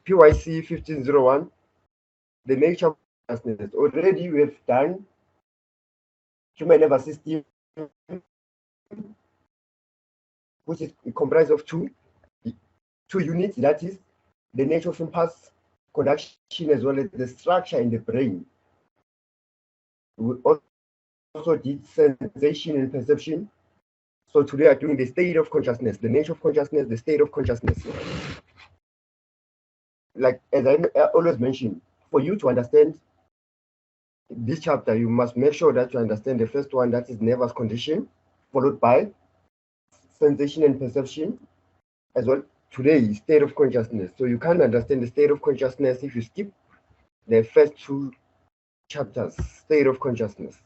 PYC1501, the nature of consciousness. Already we have done human nervous system, which is comprised of two units, that is the nature of impulse conduction as well as the structure in the brain. We also did sensation and perception. So today we are doing the state of consciousness, the nature of consciousness, the state of consciousness. Like as I always mention, for you to understand this chapter, you must make sure that you understand the first one, that is nervous condition, followed by sensation and perception, as well today state of consciousness. So you can't understand the state of consciousness if you skip the first two chapters, state of consciousness.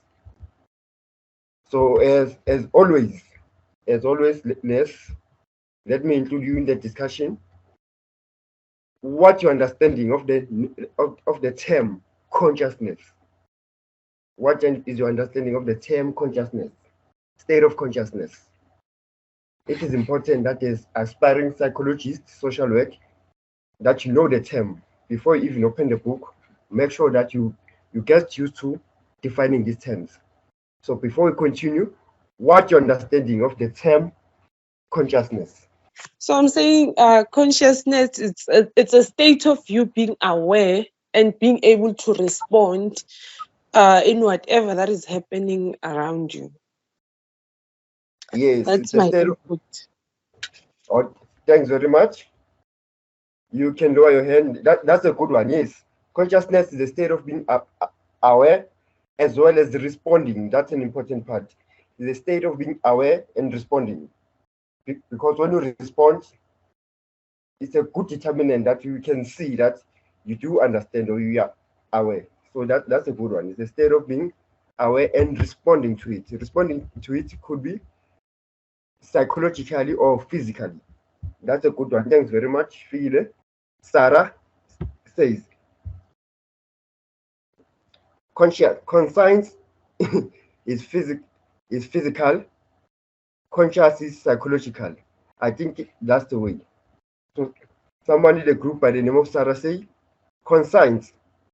So as always, let me include you in the discussion. What your understanding of the term consciousness? What is your understanding of the term consciousness, state of consciousness? It is important that as aspiring psychologists, social work, that you know the term before you even open the book. Make sure that you get used to defining these terms. So before we continue, what's your understanding of the term consciousness? So I'm saying consciousness, it's a state of you being aware and being able to respond in whatever that is happening around you. Yes, that's my input. Oh, thanks very much. You can lower your hand. That's a good one. Yes, consciousness is a state of being aware as well as responding. That's an important part. It's a state of being aware and responding. Because when you respond, it's a good determinant that you can see that you do understand or you are aware. So that's a good one. It's a state of being aware and responding to it. Responding to it could be psychologically or physically. That's a good one. Thanks very much, Phil. Sarah says, conscience is physical, conscious is psychological. I think that's the way. So someone in the group by the name of Sarah say, conscience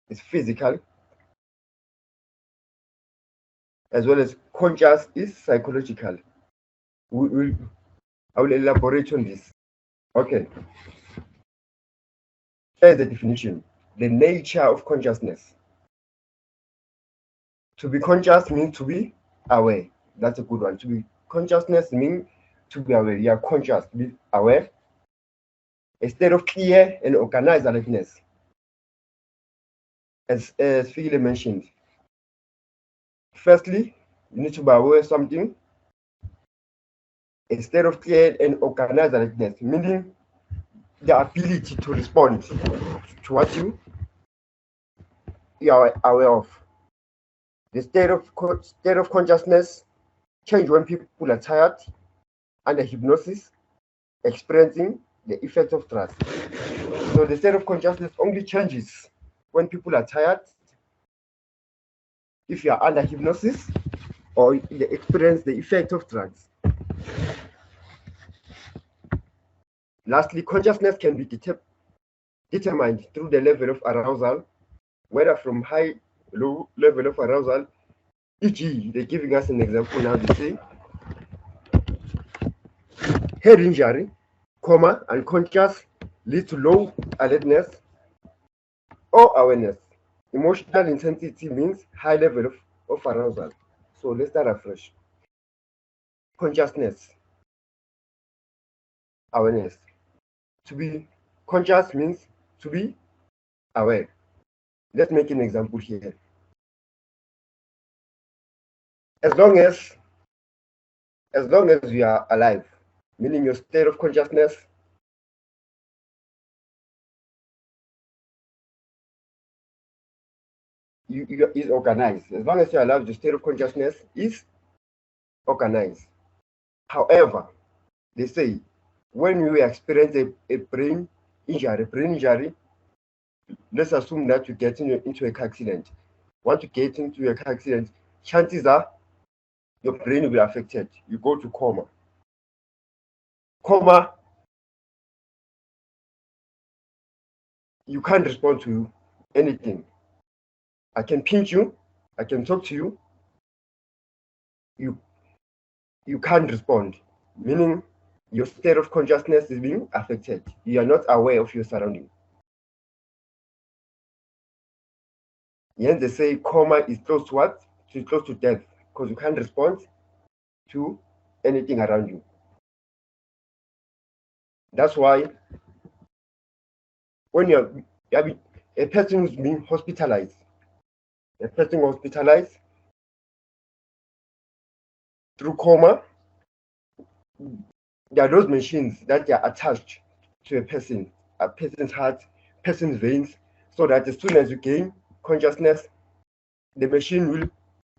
is physical, as well as conscious is psychological. I will elaborate on this. Okay. Here's the definition. The nature of consciousness. To be conscious means to be aware. That's a good one. To be consciousness means to be aware. You are conscious, to be aware. A state of clear and organized alertness. As Phil mentioned. Firstly, you need to be aware of something. A state of clear and organized alertness, meaning the ability to respond to what you are aware of. The state of consciousness change when people are tired, under hypnosis, experiencing the effects of trance. So the state of consciousness only changes when people are tired, if you are under hypnosis, or they experience the effect of drugs. Lastly, consciousness can be determined through the level of arousal, whether from high, low level of arousal, e.g., they're giving us an example now. They say head injury, unconscious leads to low alertness or awareness. Emotional intensity means high level of arousal. So let's start afresh. Consciousness, awareness. To be conscious means to be aware. Let's make an example here. As long as you are alive, meaning your state of consciousness is organized. As long as you're alive, the state of consciousness is organized. However, they say when you experience a brain injury, let's assume that you get into a car accident. Once you get into a car accident, chances are your brain will be affected. You go to coma. Coma you can't respond to anything. I can pinch you, I can talk to you, you can't respond, meaning your state of consciousness is being affected. You are not aware of your surroundings. Yes, they say coma is close to what? It's close to death, because you can't respond to anything around you. That's why when a person who's being hospitalized, through coma, there are those machines that are attached to a person's heart, person's veins, so that as soon as you gain consciousness, the machine will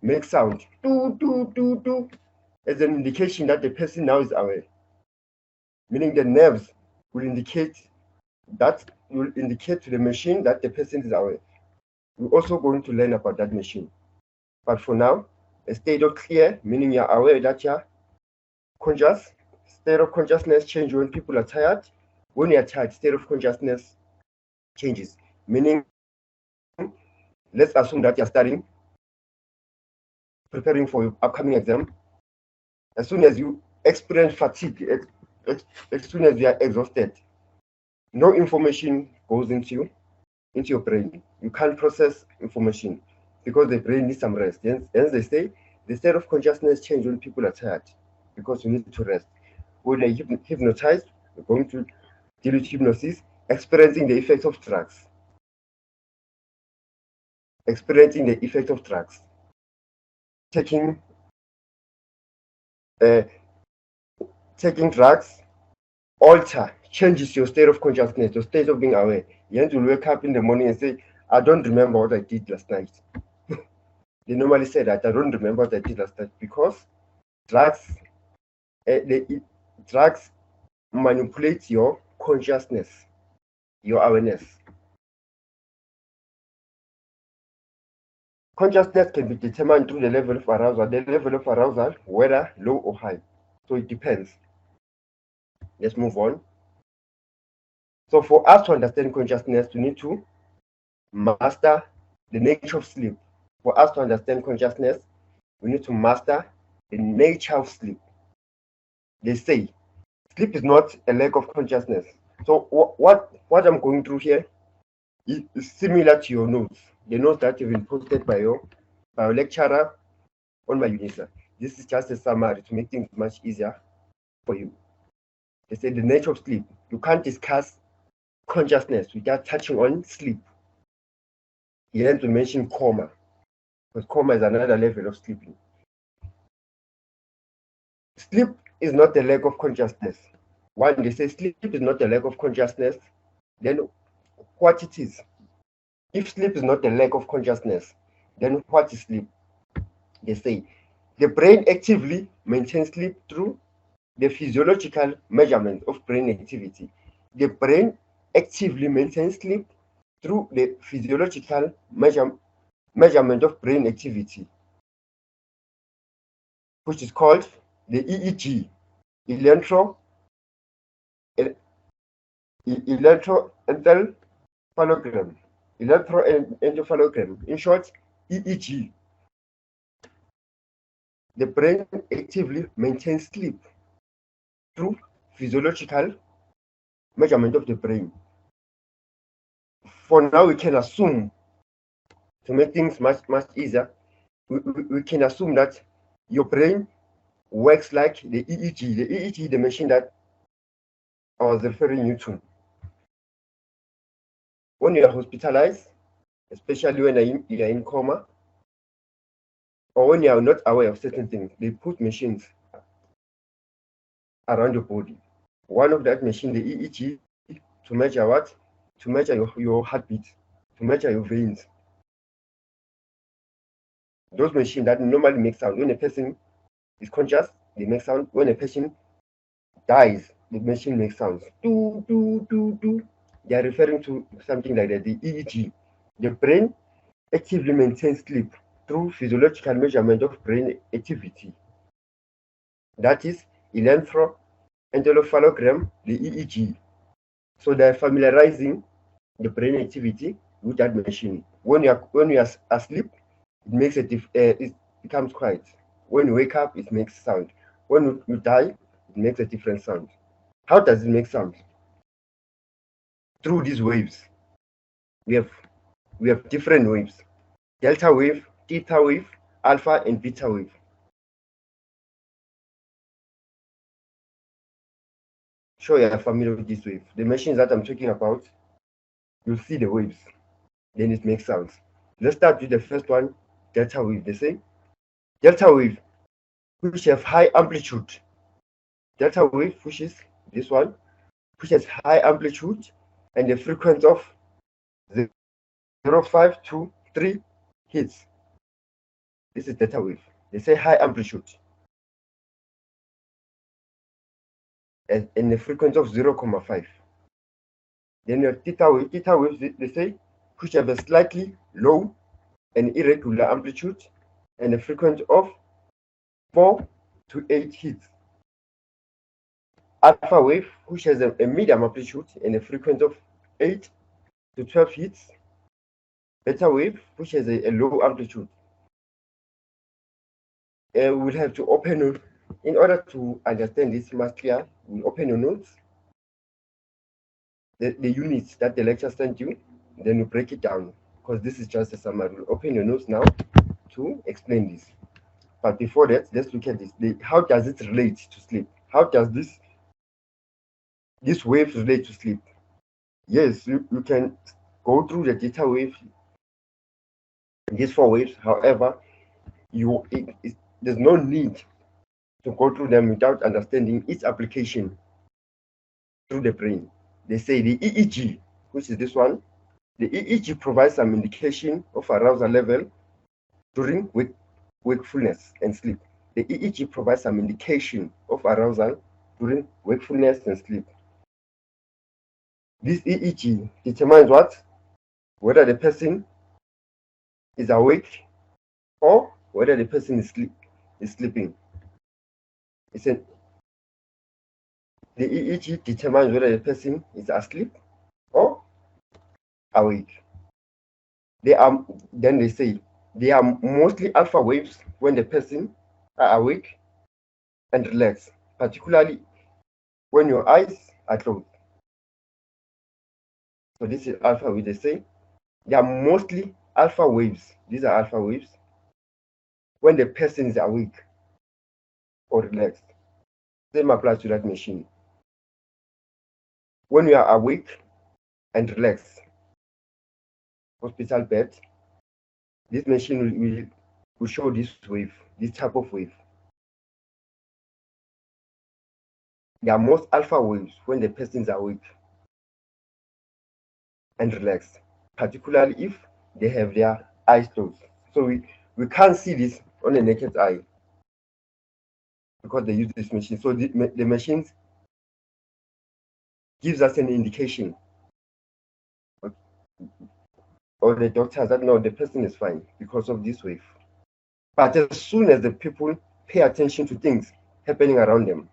make sound, do, as an indication that the person now is aware. Meaning the nerves will indicate to the machine that the person is aware. We're also going to learn about that machine. But for now, a state of clear, meaning you're aware that you're conscious. State of consciousness changes when people are tired. When you're tired, state of consciousness changes. Meaning, let's assume that you're studying, preparing for your upcoming exam. As soon as you experience fatigue, as soon as you are exhausted, no information goes into your brain. You can't process information because the brain needs some rest. Hence they say the state of consciousness changes when people are tired because you need to rest. When they're hypnotized, we're going to deal with hypnosis, experiencing the effects of drugs. Taking drugs changes your state of consciousness, your state of being aware. You will wake up in the morning and say, I don't remember what I did last night. They normally say that I don't remember what I did last night because drugs manipulate your consciousness, your awareness. Consciousness can be determined through the level of arousal, whether low or high. So it depends. Let's move on. So for us to understand consciousness, we need to master the nature of sleep. For us to understand consciousness, we need to master the nature of sleep. They say sleep is not a lack of consciousness. So what I'm going through here is similar to your notes, the notes that have been posted by your lecturer on my UNISA. This is just a summary to make things much easier for you. They say the nature of sleep. You can't discuss consciousness without touching on sleep. He then to mention coma, because coma is another level of sleeping. Sleep is not a lack of consciousness. When they say sleep is not a lack of consciousness, then what it is? If sleep is not a lack of consciousness, then what is sleep? They say the brain actively maintains sleep through the physiological measurement of brain activity. The brain actively maintains sleep through the physiological measurement of brain activity, which is called the EEG, electroencephalogram. In short, EEG. The brain actively maintains sleep through physiological measurement of the brain. For now, we can assume, to make things much easier, we can assume that your brain works like the EEG, the machine that I was referring you to. When you are hospitalized, especially when you are in coma, or when you are not aware of certain things, they put machines around your body. One of that machine, the EEG, to measure what? To measure your heartbeat, to measure your veins. Those machines that normally make sound. When a person is conscious, they make sound. When a person dies, the machine makes sounds. Do, do, do, do. They are referring to something like that, the EEG. The brain actively maintains sleep through physiological measurement of brain activity. That is electroencephalogram, the EEG. So they're familiarizing the brain activity with that machine. When you are asleep, it makes it becomes quiet. When you wake up, it makes sound. When you die, it makes a different sound. How does it make sound? Through these waves. We have different waves: delta wave, theta wave, alpha, and beta wave. Sure, you are familiar with this wave. The machines that I'm talking about, you'll see the waves, then it makes sounds. Let's start with the first one, delta wave. They say delta wave, which have high amplitude. Delta wave, which is this one, which has high amplitude and a frequency of 0.5 to 3 hertz. This is delta wave. They say high amplitude and a frequency of 0.5. Then your theta wave. Theta waves, they say, which have a slightly low and irregular amplitude and a frequency of 4 to 8 hertz. Alpha wave, which has a medium amplitude and a frequency of 8 to 12 hertz. Beta wave, which has a low amplitude. We'll have to open, in order to understand this much clear, we'll open your notes, the units that the lecture sent you, then we break it down, because this is just a summary. We'll open your notes now to explain this. But before that, let's look at this. How does it relate to sleep? How does this wave relate to sleep? Yes, you can go through the theta wave, these 4 waves. However, there's no need to go through them without understanding its application through the brain. They say the EEG, which is this one, the EEG provides some indication of arousal level during wakefulness and sleep. The EEG provides some indication of arousal during wakefulness and sleep. This EEG determines what? Whether the person is awake or whether the person is sleeping. The EEG determines whether the person is asleep or awake. Then they say they are mostly alpha waves when the person are awake and relaxed, particularly when your eyes are closed. So this is alpha wave. They say they are mostly alpha waves. These are alpha waves when the person is awake or relaxed. Same applies to that machine. When you are awake and relaxed, hospital bed, this machine will show this wave, this type of wave. They are most alpha waves when the person is awake and relaxed, particularly if they have their eyes closed. So we can't see this on the naked eye because they use this machine. So the machines gives us an indication, or the doctors that no, the person is fine because of this wave. But as soon as the people pay attention to things happening around them,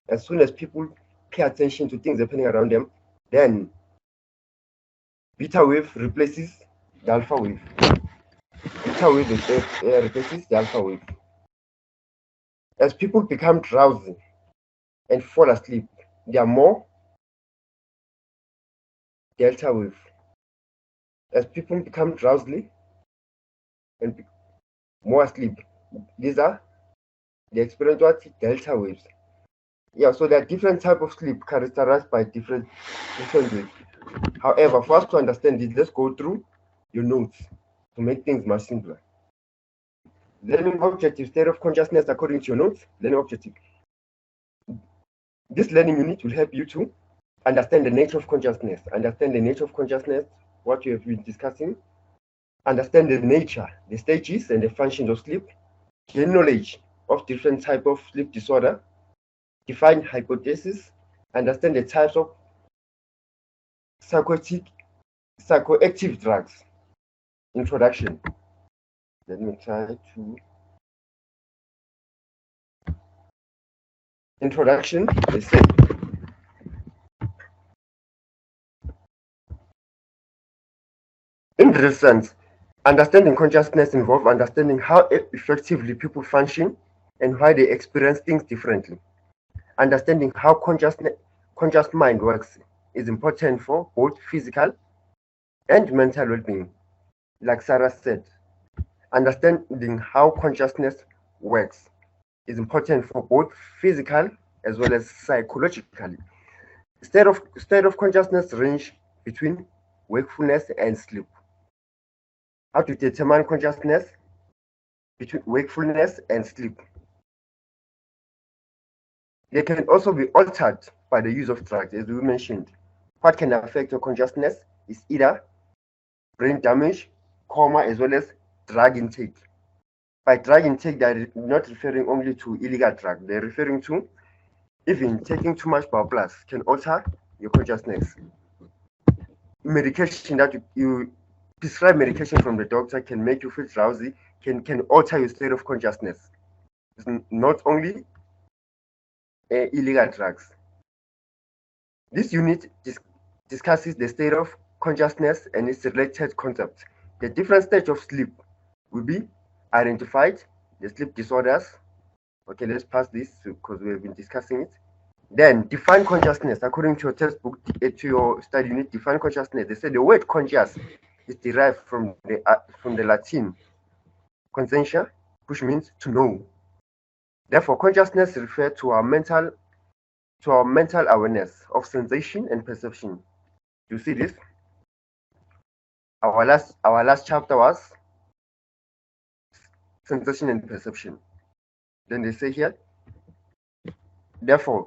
as soon as people pay attention to things happening around them, then beta wave replaces the alpha wave. Beta wave replaces the alpha wave. As people become drowsy and fall asleep, they are more delta wave. As people become drowsy and more asleep, these are they experience what? Delta waves. Yeah, so there are different types of sleep characterized by different waves. However, for us to understand this, let's go through your notes to make things much simpler. Learning objective, state of consciousness according to your notes. Learning objective. This learning unit will help you to understand the nature of consciousness, understand the nature of consciousness, what you have been discussing, understand the nature, the stages and the functions of sleep, gain knowledge of different types of sleep disorder, define hypothesis, understand the types of psychoactive drugs. Introduction. Let me try to. Introduction, they say. real sense, understanding consciousness involves understanding how effectively people function and why they experience things differently. Understanding how conscious mind works is important for both physical and mental well-being. Like Sarah said, understanding how consciousness works is important for both physical as well as psychologically. State of consciousness range between wakefulness and sleep. How to determine consciousness between wakefulness and sleep. They can also be altered by the use of drugs, as we mentioned. What can affect your consciousness is either brain damage, coma, as well as drug intake. By drug intake, they're not referring only to illegal drugs. They're referring to even taking too much bile plus can alter your consciousness. Medication that you prescribe medication from the doctor can make you feel drowsy, can alter your state of consciousness. It's not only illegal drugs. This unit discusses the state of consciousness and its related concepts. The different stages of sleep will be identified, the sleep disorders. Okay, let's pass this because we have been discussing it. Then define consciousness according to your textbook, to your study unit. Define consciousness. They say the word conscious is derived from the Latin conscientia, which means to know. Therefore, consciousness refers to our mental awareness of sensation and perception. You see this? Our last chapter was sensation and perception. Then they say here, therefore,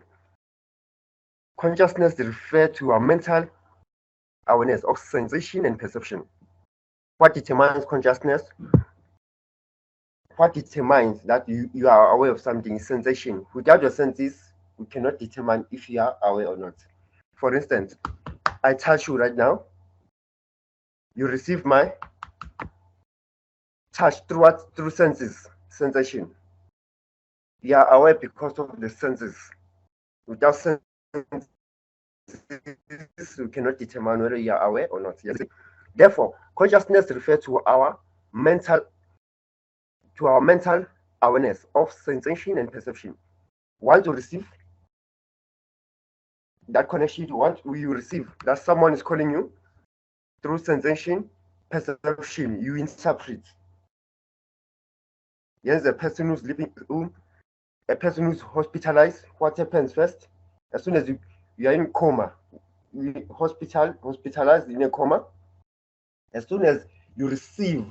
consciousness refers to our mental awareness of sensation and perception. What determines consciousness? What determines that you are aware of something is sensation. Without your senses, we cannot determine if you are aware or not. For instance, I touch you right now. You receive my touch through what? Through senses, sensation. You are aware because of the senses. Without senses, we cannot determine whether you are aware or not. Yes. Therefore, consciousness refers to our mental awareness of sensation and perception. Once you receive that connection, you receive that someone is calling you through sensation, perception, you interpret. Yes, a person who's living, a person who's hospitalized, what happens first? As soon as you are in coma, hospitalized in a coma, as soon as you receive,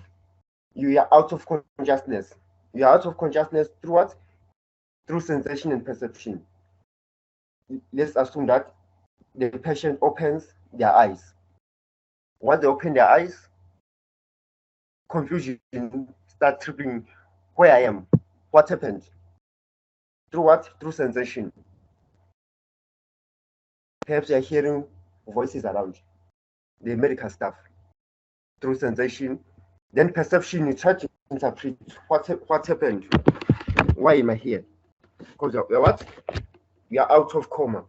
you are out of consciousness. You are out of consciousness through what? Through sensation and perception. Let's assume that the patient opens their eyes. Once they open their eyes, confusion starts tripping. Where I am, what happened? Through what? Through sensation. Perhaps you're hearing voices around, the medical staff. Through sensation, then perception, you try to interpret what happened. Why am I here? Because you're what? You are out of coma.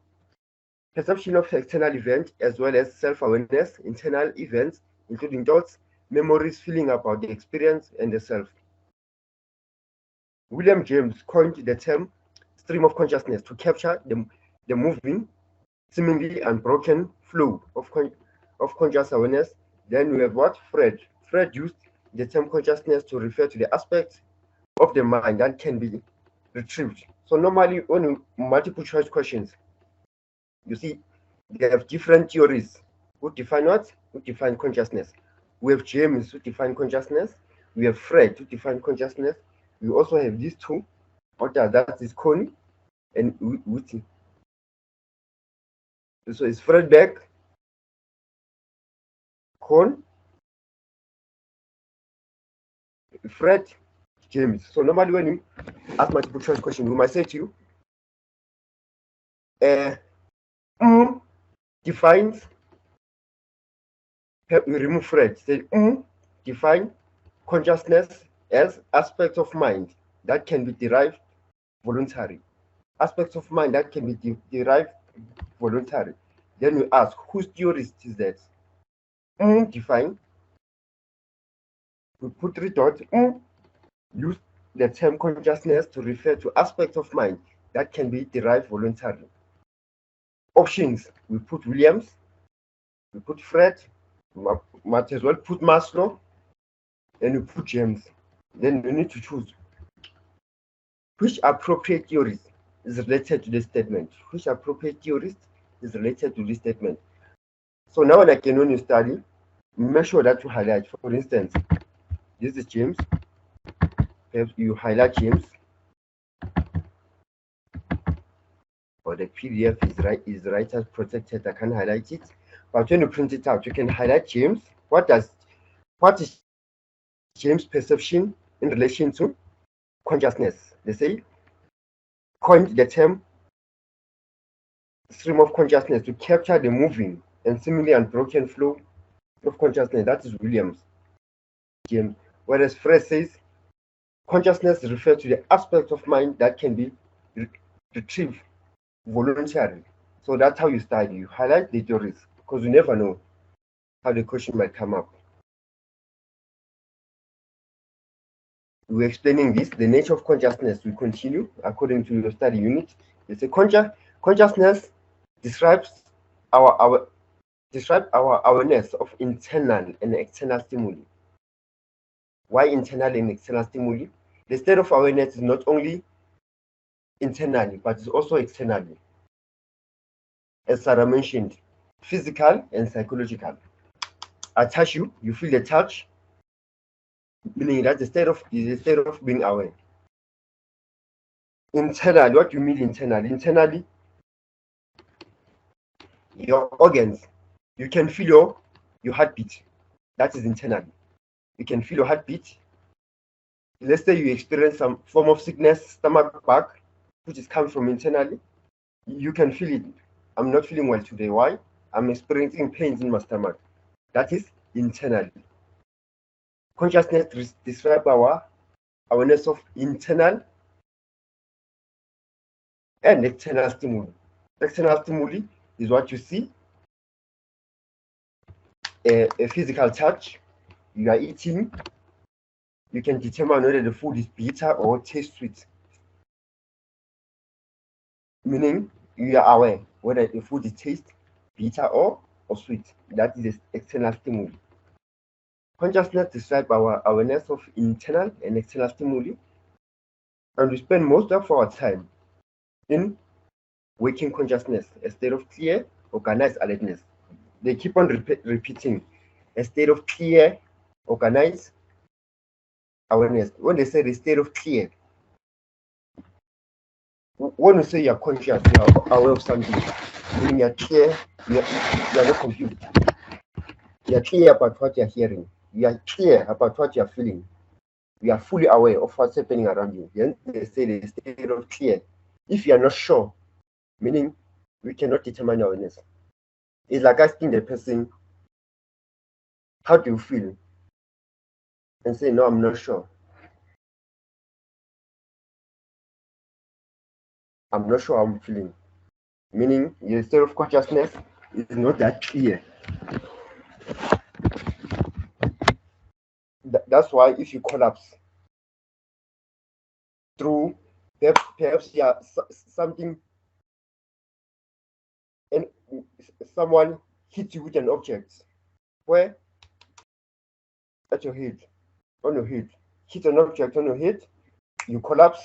Perception of external events as well as self-awareness, internal events, including thoughts, memories, feeling about the experience and the self. William James coined the term stream of consciousness to capture the moving, seemingly unbroken flow of conscious awareness. Then we have what? Fred used the term consciousness to refer to the aspects of the mind that can be retrieved. So normally when you multiple choice questions, you see they have different theories who define what? Who define consciousness. We have James who define consciousness. We have Fred who define consciousness. We also have these two, that is Coney and Whitney. So it's Fred Beck, Con, Fred, James. So normally when you ask multiple choice question, we might say to you, defines, we remove Fred, say define consciousness as aspects of mind that can be derived voluntary. Aspects of mind that can be derived voluntary. Then we ask, whose theory is that? Define We put 3 dots. Use the term consciousness to refer to aspects of mind that can be derived voluntarily. Options, we put Williams, we put Fred, might as well put Maslow, and we put James. Then we need to choose which appropriate theorist is related to this statement. Which appropriate theorist is related to this statement. So now, like when you study, make sure that you highlight. For instance, this is James. Perhaps you highlight James, or the PDF is writer protected. I can highlight it, but when you print it out, you can highlight James. What is James' perception in relation to consciousness? They say coined the term stream of consciousness to capture the moving and seemingly unbroken flow of consciousness. That is Williams. James. Whereas Fred says consciousness refers to the aspect of mind that can be retrieved voluntarily. So that's how you study. You highlight the theories because you never know how the question might come up. We're explaining this. The nature of consciousness will continue according to your study unit. It's a consciousness describes our awareness of internal and external stimuli. Why internal and external stimuli? The state of awareness is not only internally, but it's also externally. As Sarah mentioned, physical and psychological. I touch you, you feel the touch, meaning that's the state of being aware. Internally, what do you mean internally? Internally, your organs, you can feel your heartbeat. That is internally. You can feel your heartbeat. Let's say you experience some form of sickness, stomach bug, which is coming from internally. You can feel it. I'm not feeling well today. Why? I'm experiencing pains in my stomach. That is internally. Consciousness describes our awareness of internal and external stimuli. External stimuli is what you see, a physical touch. You are eating, you can determine whether the food is bitter or tastes sweet. Meaning you are aware whether the food is taste bitter or sweet. That is the external stimuli. Consciousness describes our awareness of internal and external stimuli, and we spend most of our time in waking consciousness, a state of clear, organized alertness. They keep on repeating a state of clear, organized awareness. When they say the state of clear, when you say you're conscious, you're aware of something, meaning you're clear, you're not confused. You're clear about what you're hearing. You are clear about what you're feeling. You are fully aware of what's happening around you. Then they say the state of clear. If you are not sure, meaning we cannot determine awareness. It's like asking the person, how do you feel? And say, no, I'm not sure. I'm not sure how I'm feeling. Meaning your state of consciousness is not that clear. That's why if you collapse through perhaps something, and someone hits you with an object, where at your head, on your head, hit an object on your head, you collapse.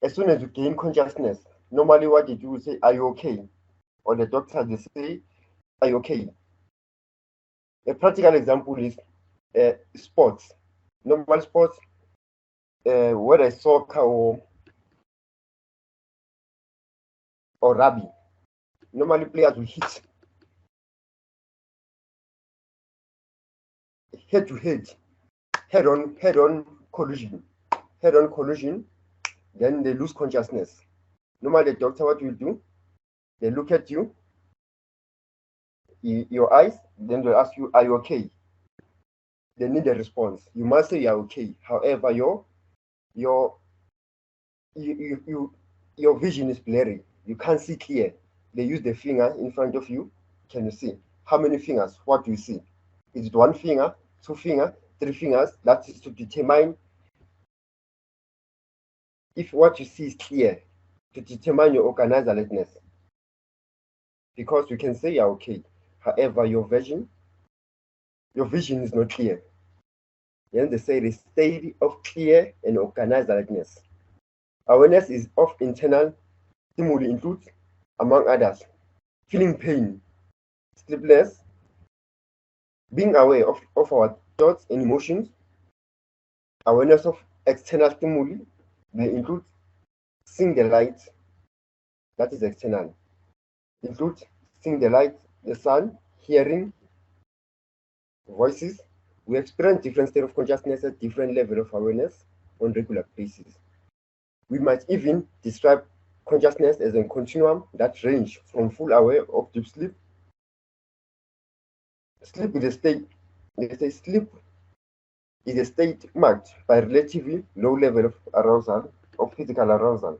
As soon as you gain consciousness, normally what they do is say, are you okay? Or the doctor, they say, are you okay? A practical example is sports. Normal sports, whether it's soccer or rugby. Normally players will hit head to head, head-on collision, then they lose consciousness. Normally the doctor, what will do? They look at you, your eyes, then they'll ask you, are you okay? They need a response. You must say you're okay. However, your vision is blurry. You can't see clear. They use the finger in front of you. Can you see? How many fingers? What do you see? Is it one finger? 2 finger, 3 fingers. That is to determine if what you see is clear, to determine your organizer alertness. Because you can say you're okay, however, your vision is not clear. Then they say the state of clear and organized alertness. Awareness is of internal stimuli includes, among others, feeling pain, sleeplessness, being aware of our thoughts and emotions. Awareness of external stimuli may include seeing the light, that is external. Include seeing the light, the sun, hearing voices. We experience different state of consciousness at different level of awareness on regular basis. We might even describe consciousness as a continuum that range from full aware of deep sleep. Sleep is a state, they say sleep is a state marked by relatively low level of arousal, of physical arousal.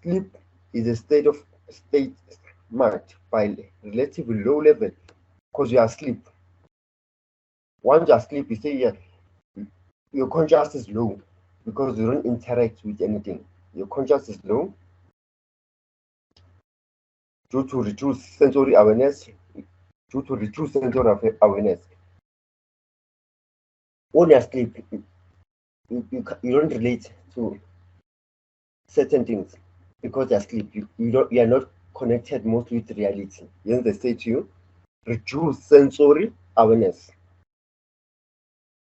Sleep is a state marked by relatively low level because you are asleep. Once you are asleep, you say your consciousness is low because you don't interact with anything. Your consciousness is low due to reduced sensory awareness, When you're asleep, you don't relate to certain things because you're asleep. You are not connected mostly with reality. Then they say to you, reduce sensory awareness.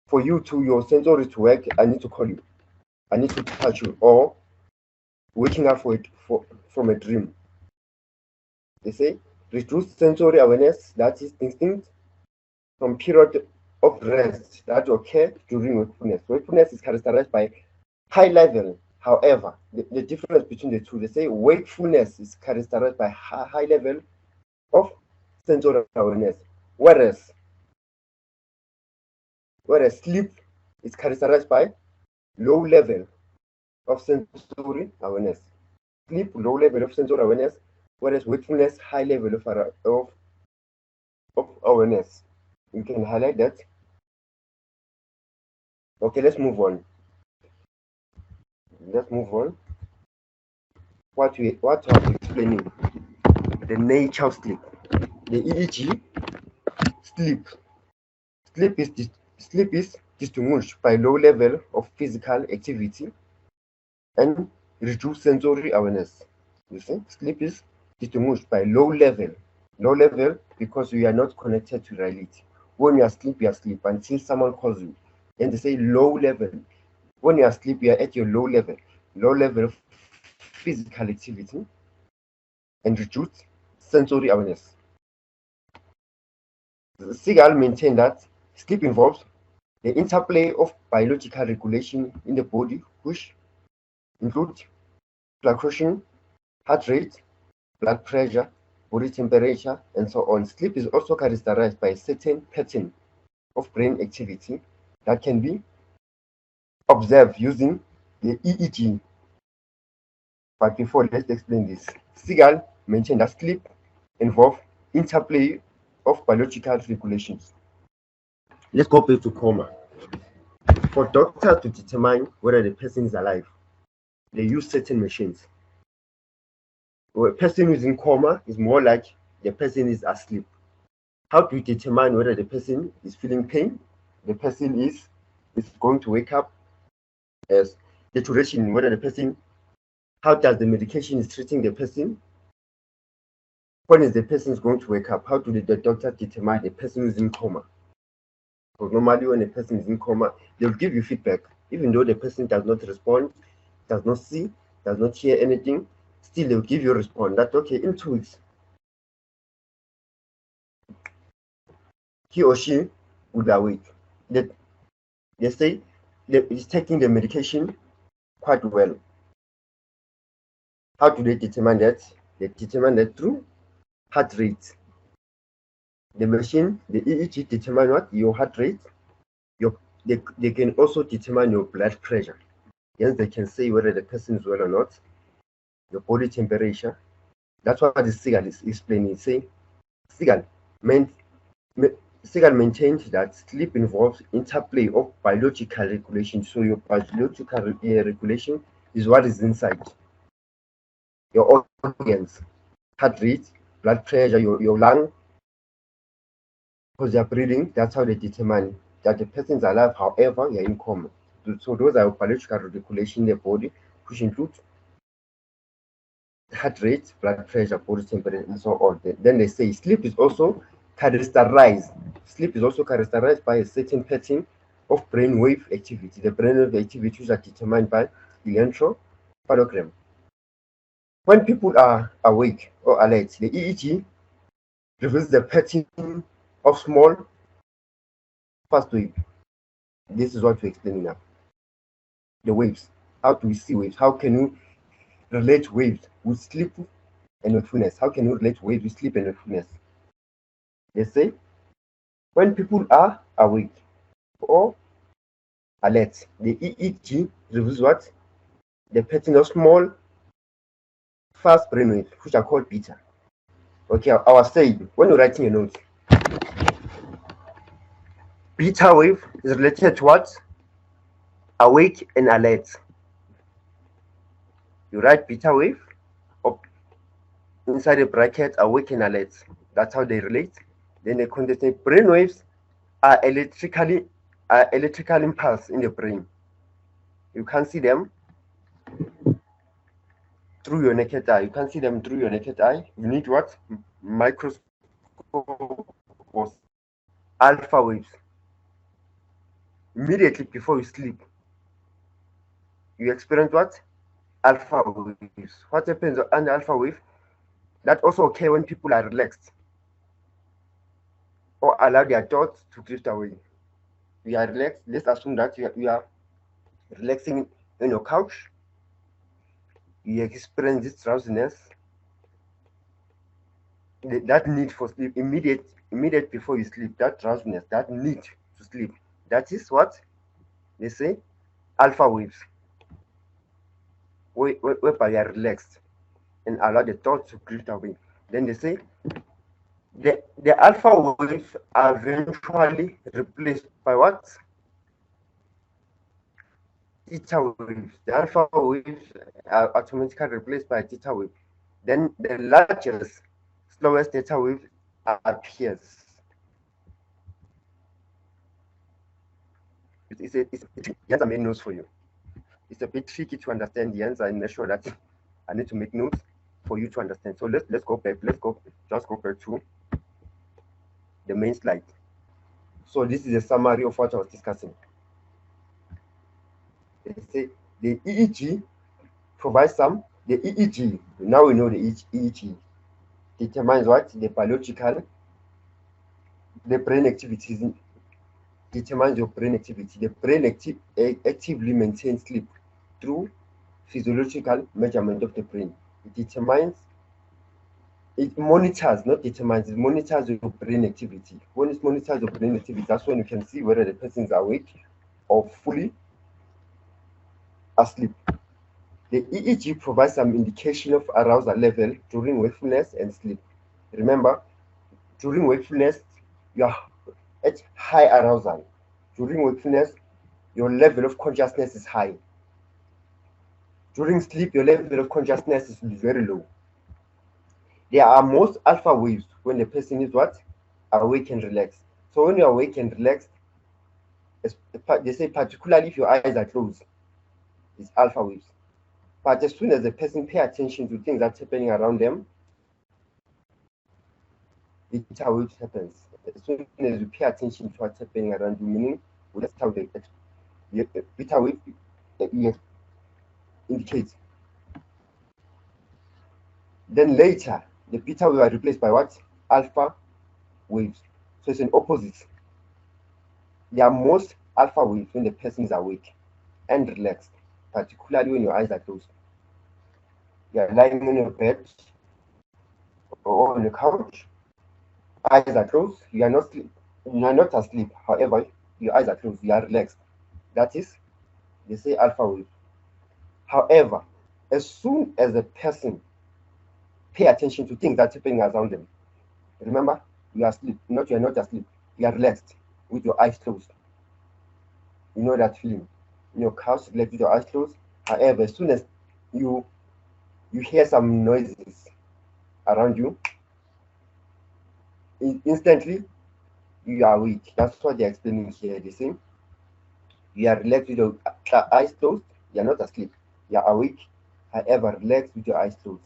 For your sensory to work, I need to call you. I need to touch you, or waking up from a dream. They say reduce sensory awareness, that is instinct, from period of rest that occur during wakefulness. Wakefulness is characterized by high level. However, the difference between the two, they say wakefulness is characterized by high level of sensory awareness, whereas sleep is characterized by low level of sensory awareness. Sleep, low level of sensory awareness, whereas wakefulness, high level of awareness. You can highlight that. Okay, let's move on. What I'm explaining, the nature of sleep. The EEG, sleep. Sleep is distinguished by low level of physical activity and reduced sensory awareness. You see, sleep is distinguished by low level because you are not connected to reality. When you are asleep until someone calls you. And they say low level. When you are asleep, you are at your low level of physical activity and reduced sensory awareness. Seagal maintained that sleep involves the interplay of biological regulation in the body, which include fluctuation, heart rate, blood pressure, body temperature, and so on. Sleep is also characterized by a certain pattern of brain activity that can be observed using the EEG. But before, let's explain this. Seagal mentioned that sleep involves interplay of biological regulations. Let's go back to coma. For doctors to determine whether the person is alive, they use certain machines. A person who's in coma is more like the person is asleep. How do you determine whether the person is feeling pain? The person is going to wake up, as the duration, whether the person, how does the medication is treating the person? When is the person is going to wake up? How do the doctor determine the person is in coma? Because normally when a person is in coma, they'll give you feedback, even though the person does not respond, does not see, does not hear anything, still they'll give you a response that, okay, in 2 weeks, he or she will be awake. They say that he's taking the medication quite well. How do they determine that? They determine that through heart rate. The machine, the EEG, determine what? Your heart rate. They can also determine your blood pressure. Yes, they can say whether the person is well or not. Your body temperature. That's what the Seagal is explaining. Say, Seagal Segal maintained that sleep involves interplay of biological regulation. So your biological regulation is what is inside your organs, heart rate, blood pressure, your lung, because you're breathing. That's how they determine that the person's alive. However, you're in coma. So those are biological regulation in the body, which include heart rate, blood pressure, body temperature, and so on. Then they say sleep is also characterized. Sleep is also characterized by a certain pattern of brainwave activity. The brainwave activities are determined by electrophonogram. When people are awake or alert, the EEG reveals the pattern of small, fast wave. This is what we're explaining now. The waves. How do we see waves? How can you relate waves with sleep and wakefulness? How can you relate waves with sleep and wakefulness? They say when people are awake or alert, the EEG reveals what? The pattern of small, fast brainwaves, which are called beta. Okay, I was saying, when you're writing a note, beta wave is related to what? Awake and alert. You write beta wave up inside a bracket, awake and alert. That's how they relate. Then they contain brain waves are electrical impulse in the brain. You can't see them through your naked eye. You can't see them through your naked eye. You need what? Microscope or alpha waves. Immediately before you sleep, you experience what? Alpha waves. What happens on alpha wave? That also occurs when people are relaxed or allow their thoughts to drift away. You are relaxed. Let's assume that you are relaxing on your couch. You experience this drowsiness, that need for sleep, immediate before you sleep, that drowsiness, that need to sleep. That is what they say alpha waves, whereby you are relaxed and allow the thoughts to drift away. Then they say the alpha waves are eventually replaced by what? Theta waves. The alpha waves are automatically replaced by theta wave. Then the largest, slowest theta wave appears. It's the answer made notes for you. It's a bit tricky to understand the answer. I'm not sure that I need to make notes for you to understand. So let's go back. Just go back to the main slide. So this is a summary of what I was discussing. They say the EEG provides the EEG. Now we know the EEG determines what? The biological, the brain activities determines your brain activity. The brain actively maintains sleep through physiological measurement of the brain. It monitors, not determines, it monitors your brain activity. When it monitors your brain activity, that's when you can see whether the person is awake or fully asleep. The EEG provides some indication of arousal level during wakefulness and sleep. Remember, during wakefulness, you are at high arousal. During wakefulness, your level of consciousness is high. During sleep, your level of consciousness is very low. There are most alpha waves when the person is what? Awake and relaxed. So when you're awake and relaxed, they say particularly if your eyes are closed, it's alpha waves. But as soon as the person pay attention to things that's happening around them, beta waves happens. As soon as you pay attention to what's happening around you, meaning that's how the beta wave indicates. Then later, the beta wave are replaced by what? Alpha waves. So it's an opposite. There are most alpha waves when the person is awake and relaxed, particularly when your eyes are closed. You are lying on your bed or on the couch, eyes are closed, you are not asleep. However, your eyes are closed, you are relaxed. That is, they say alpha wave. However, as soon as a person pay attention to things that's happening around them, remember, you are asleep, you are not asleep. you are relaxed with your eyes closed. You know that feeling. In your couch, relaxed with your eyes closed. However, as soon as you you hear some noises around you, instantly you are awake. That's what they're explaining here. They say you are relaxed with your eyes closed. You are not asleep. You are awake. However, relaxed with your eyes closed.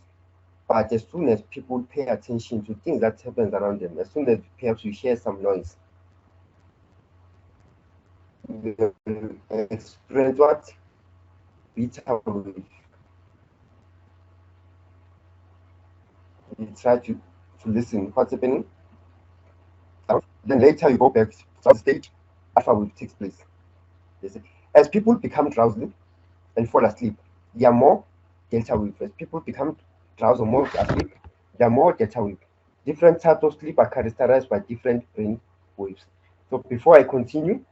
But as soon as people pay attention to things that happens around them, as soon as perhaps you hear some noise, you experience what? Beta wave. You try to listen what's happening. Then later you go back to the stage. Alpha wave takes place. As people become drowsy and fall asleep, there are more delta wave. As people become drowsy or more asleep, there are more delta wave. Different types of sleep are characterized by different brain waves. So before I continue,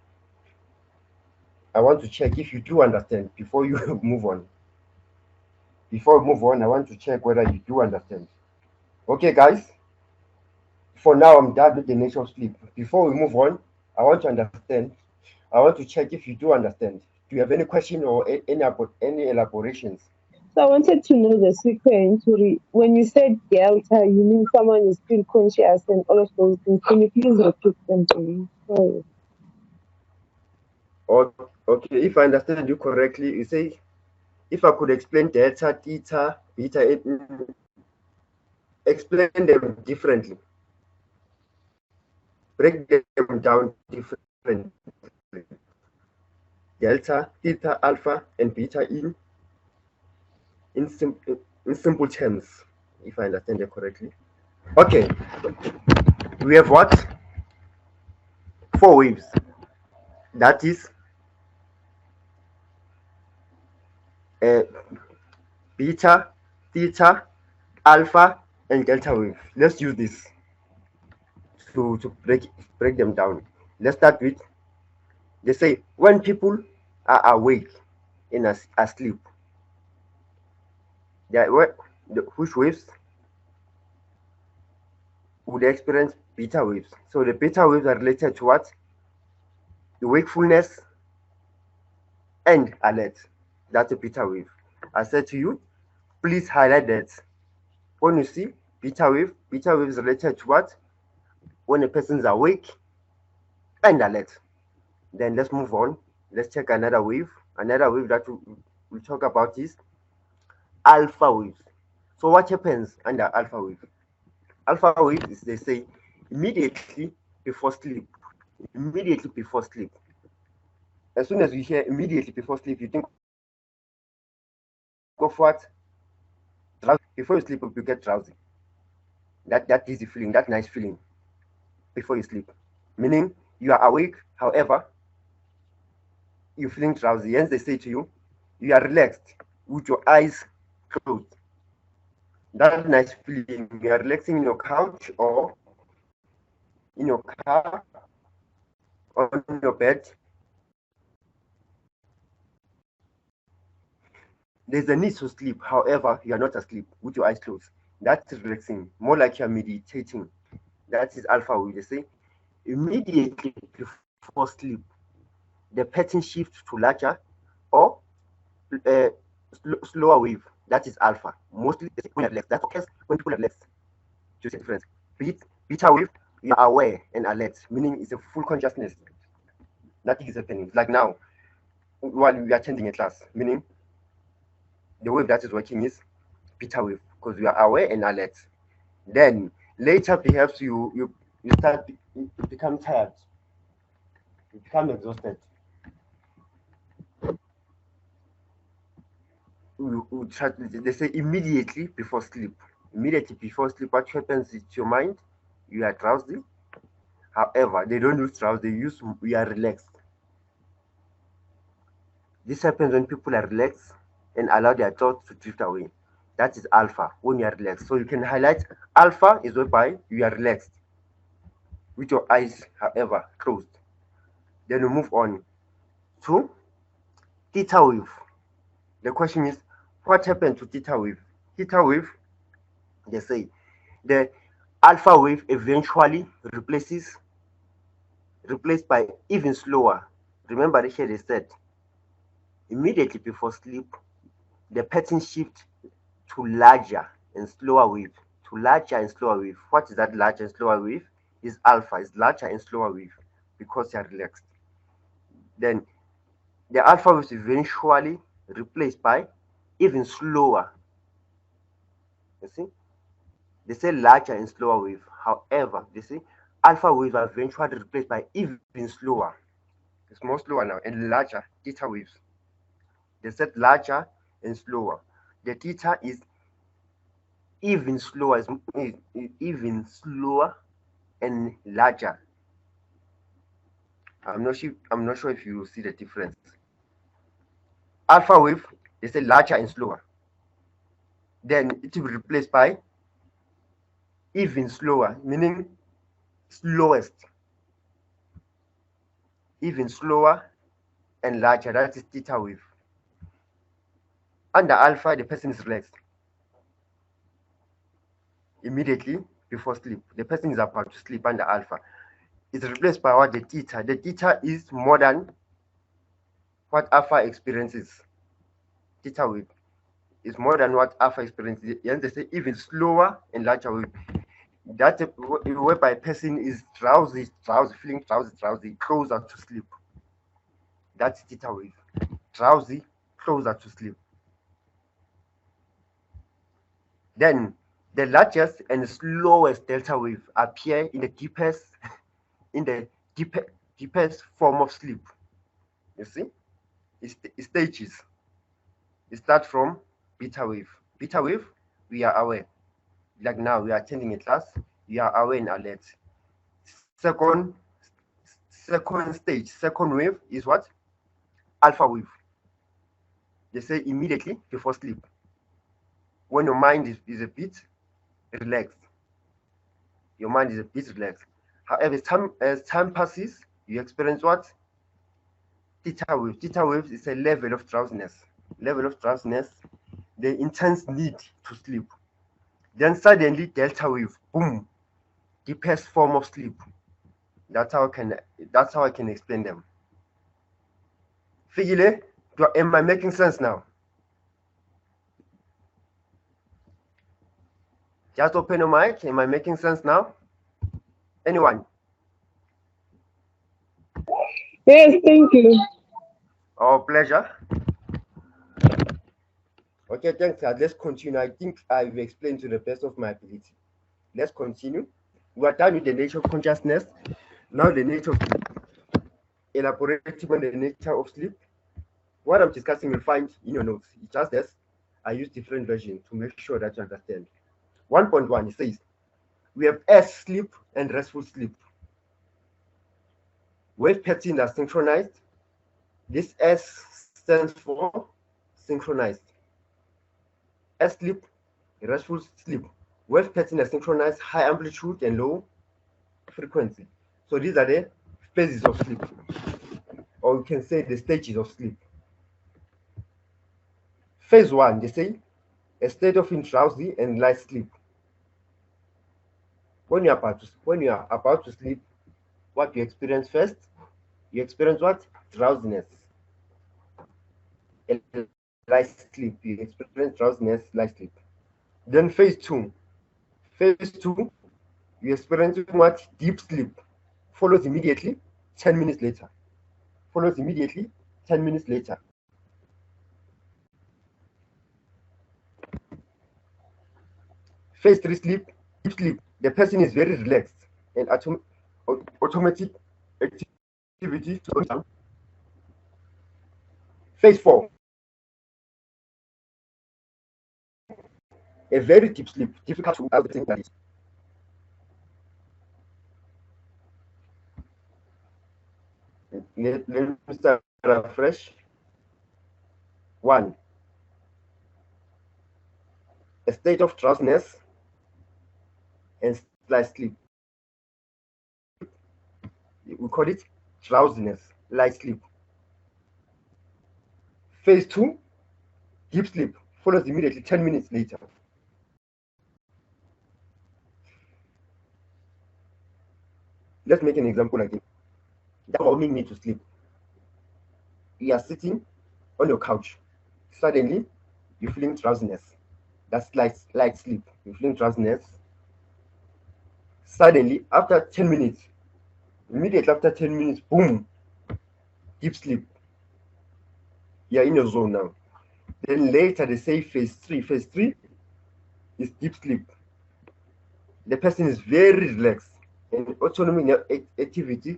I want to check if you do understand before you move on. Before we move on, I want to check whether you do understand. Okay, guys. For now, I'm done with the nature of sleep. Before we move on, I want to understand. I want to check if you do understand. Do you have any question or any elaborations? So I wanted to know the sequence. When you said delta, you mean someone is still conscious and all of those things. Can you please repeat them for me? Sorry. Okay, if I understand you correctly, you say if I could explain delta, theta, beta, explain them differently, break them down differently. Delta, theta, alpha, and beta in simple terms, if I understand it correctly. Okay, we have what? 4 waves. That is uh, beta, theta, alpha, and delta wave. Let's use this to break them down. Let's start with, they say when people are awake in asleep, they are, which waves would experience beta waves. So the beta waves are related to what? The wakefulness and alert. That's a beta wave. I said to you, please highlight that. When you see beta wave is related to what? When a person is awake and alert. Then let's move on. Let's check another wave. Another wave that we talk about is alpha waves. So what happens under alpha wave? Alpha wave is, they say, immediately before sleep. Immediately before sleep. As soon as you hear immediately before sleep, you think of what? Drowsy. Before you sleep, you get drowsy. That easy feeling, that nice feeling before you sleep. Meaning you are awake, however, you're feeling drowsy. Hence they say to you, you are relaxed with your eyes closed. That nice feeling, you are relaxing in your couch or in your car, on your bed. There's a need to sleep, however, you are not asleep with your eyes closed. That's relaxing, more like you're meditating. That is alpha wave. They say immediately before sleep, the pattern shifts to larger or slower wave. That is alpha. Mostly when you're relaxed. That occurs when people are relaxed. Just a difference. Beta wave, you are aware and alert, meaning it's a full consciousness. Nothing is happening. It's like now, while we are attending a class, meaning the wave that is working is beta wave because you are aware and alert. Then later, perhaps you start you become tired, you become exhausted. They say immediately before sleep. Immediately before sleep, what happens is your mind, you are drowsy. However, they don't use drowsy, they use we are relaxed. This happens when people are relaxed and allow their thoughts to drift away. That is alpha, when you are relaxed. So you can highlight alpha is whereby you are relaxed with your eyes, however, closed. Then we move on to theta wave. The question is, what happened to theta wave? Theta wave, they say, the alpha wave eventually replaces replaced by even slower. Remember, here they said immediately before sleep, the pattern shift to larger and slower wave. To larger and slower wave. What is that larger and slower wave? Is alpha. Is larger and slower wave because you are relaxed. Then the alpha was eventually replaced by even slower. You see, they say larger and slower wave. However, they say alpha waves are eventually replaced by even slower. It's more slower now and larger theta waves. They said larger and slower. The theta is even slower, is even slower and larger. I'm not sure if you see the difference. Alpha wave, they say larger and slower. Then it will be replaced by even slower, meaning slowest. Even slower and larger, that is theta wave. Under alpha, the person is relaxed. Immediately before sleep, the person is about to sleep under alpha. It's replaced by what? The theta. The theta is more than what alpha experiences. Theta wave is more than what alpha experiences. And they say even slower and larger wave. That whereby a person is drowsy, feeling drowsy, closer to sleep. That's theta wave. Drowsy, closer to sleep. Then the largest and slowest delta wave appear in the deepest form of sleep. You see, it's stages. It starts from beta wave. Beta wave, we are aware. Like now, we are attending a class. We are aware and alert. Second stage, second wave is what? Alpha wave. They say immediately before sleep, when your mind is a bit relaxed. Your mind is a bit relaxed. However, as time passes, you experience what? Theta wave. Theta wave is a level of drowsiness. Level of drowsiness, the intense need to sleep. Then suddenly delta wave, boom, deepest form of sleep. That's how I can explain them. Figile, am I making sense now? Just open your mic. Am I making sense now? Anyone? Yes, thank you. Oh, pleasure. Okay, thanks. Let's continue. I think I've explained to the best of my ability. Let's continue. We are done with the nature of consciousness. Now the nature of sleep. Elaborating on the nature of sleep. What I'm discussing you'll find in your notes. It's just this. I use different versions to make sure that you understand. 1.1, it says, we have S sleep and restful sleep. Wave patterns are synchronized. This S stands for synchronized. S sleep, restful sleep. Wave patterns are synchronized, high amplitude and low frequency. So these are the phases of sleep, or you can say the stages of sleep. Phase 1, they say, a state of drowsy and light sleep. When you are about to sleep, what you experience first? You experience what? Drowsiness. And light sleep. You experience drowsiness, light sleep. Then phase 2. Phase 2, you experience what? Deep sleep. Follows immediately 10 minutes later. Follows immediately 10 minutes later. Phase 3 sleep, deep sleep. The person is very relaxed and automatic activity to down. Phase 4, a very deep sleep, difficult to understand that is. Let me start afresh. 1, a state of drowsiness and light sleep. We call it drowsiness, light sleep. Phase 2, deep sleep, follows immediately 10 minutes later. Let's make an example again. That will make me to sleep. You are sitting on your couch. Suddenly, you're feeling drowsiness. That's light sleep. You're feeling drowsiness. Suddenly, after 10 minutes, immediately after 10 minutes, boom, deep sleep. You're in your zone now. Then later they say phase 3. Phase 3 is deep sleep. The person is very relaxed and autonomic activity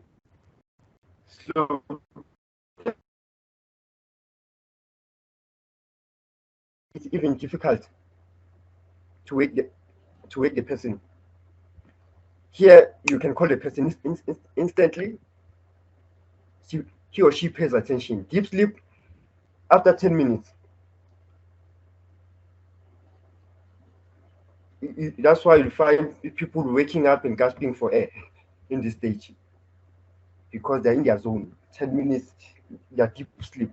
slow. It's even difficult to wake the person. Here you can call the person instantly. He or she pays attention. Deep sleep after 10 minutes. That's why you find people waking up and gasping for air in this stage, because they're in their zone. 10 minutes, they're deep sleep.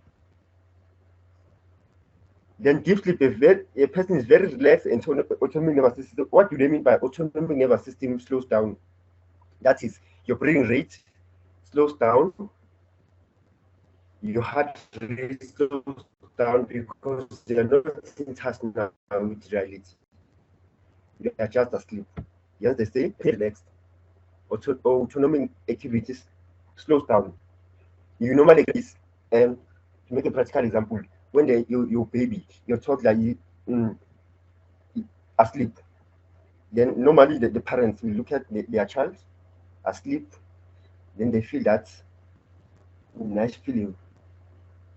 Then deep sleep, a person is very relaxed and autonomic nervous system. What do they mean by autonomic nervous system slows down? That is, your breathing rate slows down, your heart rate slows down, because they are not in touch now with reality. They are just asleep. Yes, they say relaxed. Autonomic activities slows down. You normally get this, to make a practical example, when your baby, your toddler, asleep, then normally the parents will look at their child asleep, then they feel that nice feeling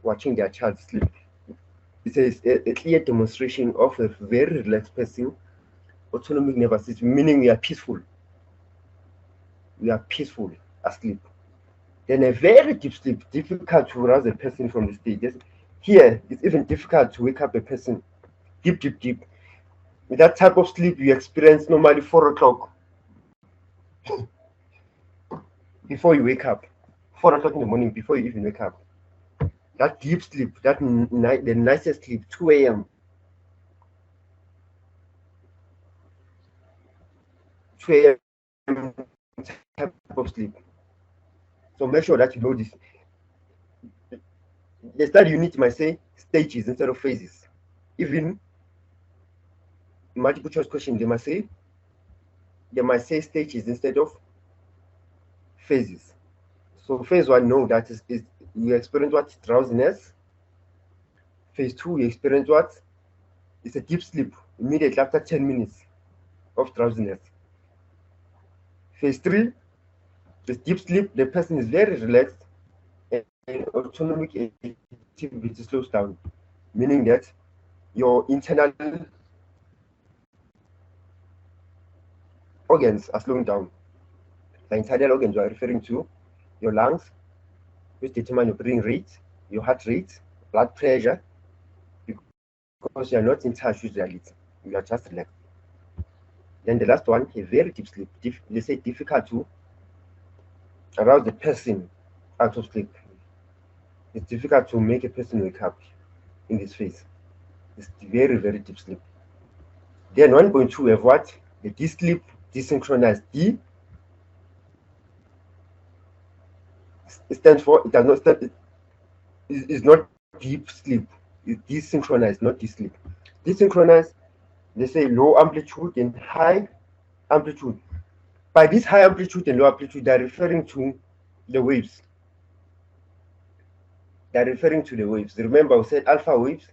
watching their child sleep. It is a clear demonstration of a very relaxed person, autonomic nervous system, meaning we are peaceful. We are peaceful asleep. Then a very deep sleep, difficult to rouse a person from the state. Yes. Here, it's even difficult to wake up a person deep. With that type of sleep you experience normally 4 o'clock before you wake up. 4 o'clock in the morning before you even wake up. That deep sleep, the nicest sleep, 2 a.m. 2 a.m. type of sleep. So make sure that you know this. The study unit might say stages instead of phases. Even multiple choice question, they might say stages instead of phases. So phase 1, no, that is you experience what? Drowsiness. Phase 2, you experience what? It's a deep sleep immediately after 10 minutes of drowsiness. Phase 3 is deep sleep. The person is very relaxed and autonomic activity slows down, meaning that your internal organs are slowing down. The internal organs are referring to your lungs, which determine your breathing rate, your heart rate, blood pressure, because you are not in touch with reality. You are just relaxed. Then the last one, a very deep sleep. They say difficult to arouse the person out of sleep. It's difficult to make a person wake up in this phase. It's very deep sleep. Then 1.2, we have what? The deep sleep, desynchronized. D it stands for, it does not stand, it's not deep sleep. It's desynchronized, not deep sleep. Desynchronized, they say low amplitude and high amplitude. By this high amplitude and low amplitude, they're referring to the waves. They're referring to the waves. Remember, we said alpha waves,